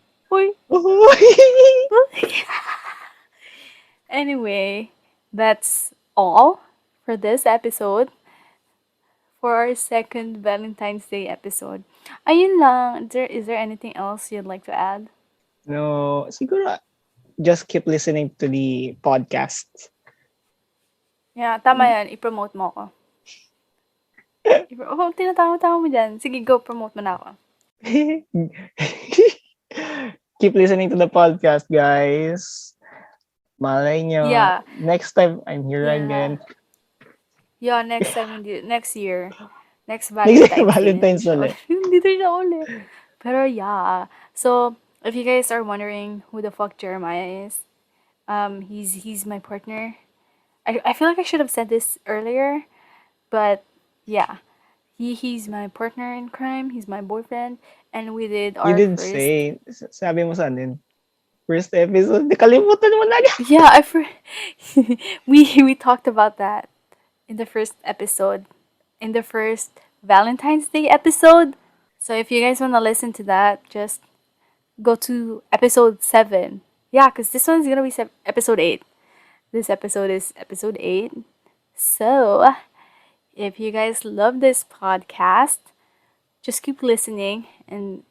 Anyway, that's all for this episode. For our second Valentine's Day episode. Ayun lang. Is there anything else you'd like to add? No, siguro just keep listening to the podcast. Yeah, tama yan. I-promote mo ako. Tinatawa-tawa mo dyan. Sige, go. Promote mo na ako. Keep listening to the podcast, guys. Malay nyo. Yeah. Next time, I'm here Yeah. again. Yeah, next year. Next Valentine's Valentine's Day. ulit. Dito siya ulit. Pero yeah. So, if you guys are wondering who the fuck Jeremiah is, he's my partner. I feel like I should have said this earlier, but yeah. He's my partner in crime. He's my boyfriend, and we did our You did first. say, sabi mo saan din? First episode, nakalimutan mo na niya. Yeah, we talked about that in the first episode, in the first Valentine's Day episode. So if you guys want to listen to that, just go to episode 7. Yeah, because this one's gonna be episode 8. This episode is episode 8. So if you guys love this podcast, just keep listening and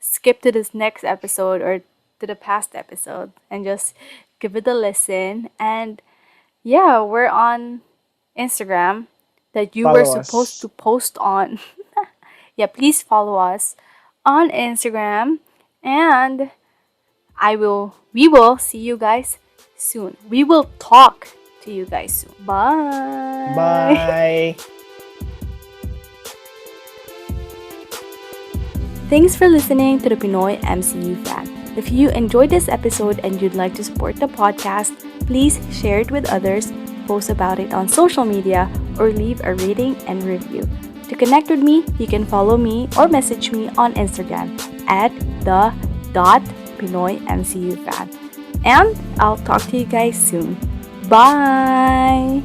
skip to this next episode or to the past episode and just give it a listen. And yeah, we're on Instagram that you were Follow us. supposed to post on. Yeah, please follow us on Instagram, and we will see you guys soon. We will talk to you guys soon. Bye. Bye. Thanks for listening to the Pinoy MCU Fan. If you enjoyed this episode and you'd like to support the podcast, please share it with others, post about it on social media, or leave a rating and review. To connect with me, you can follow me or message me on Instagram at @the.PinoyMCUFan. And I'll talk to you guys soon. Bye!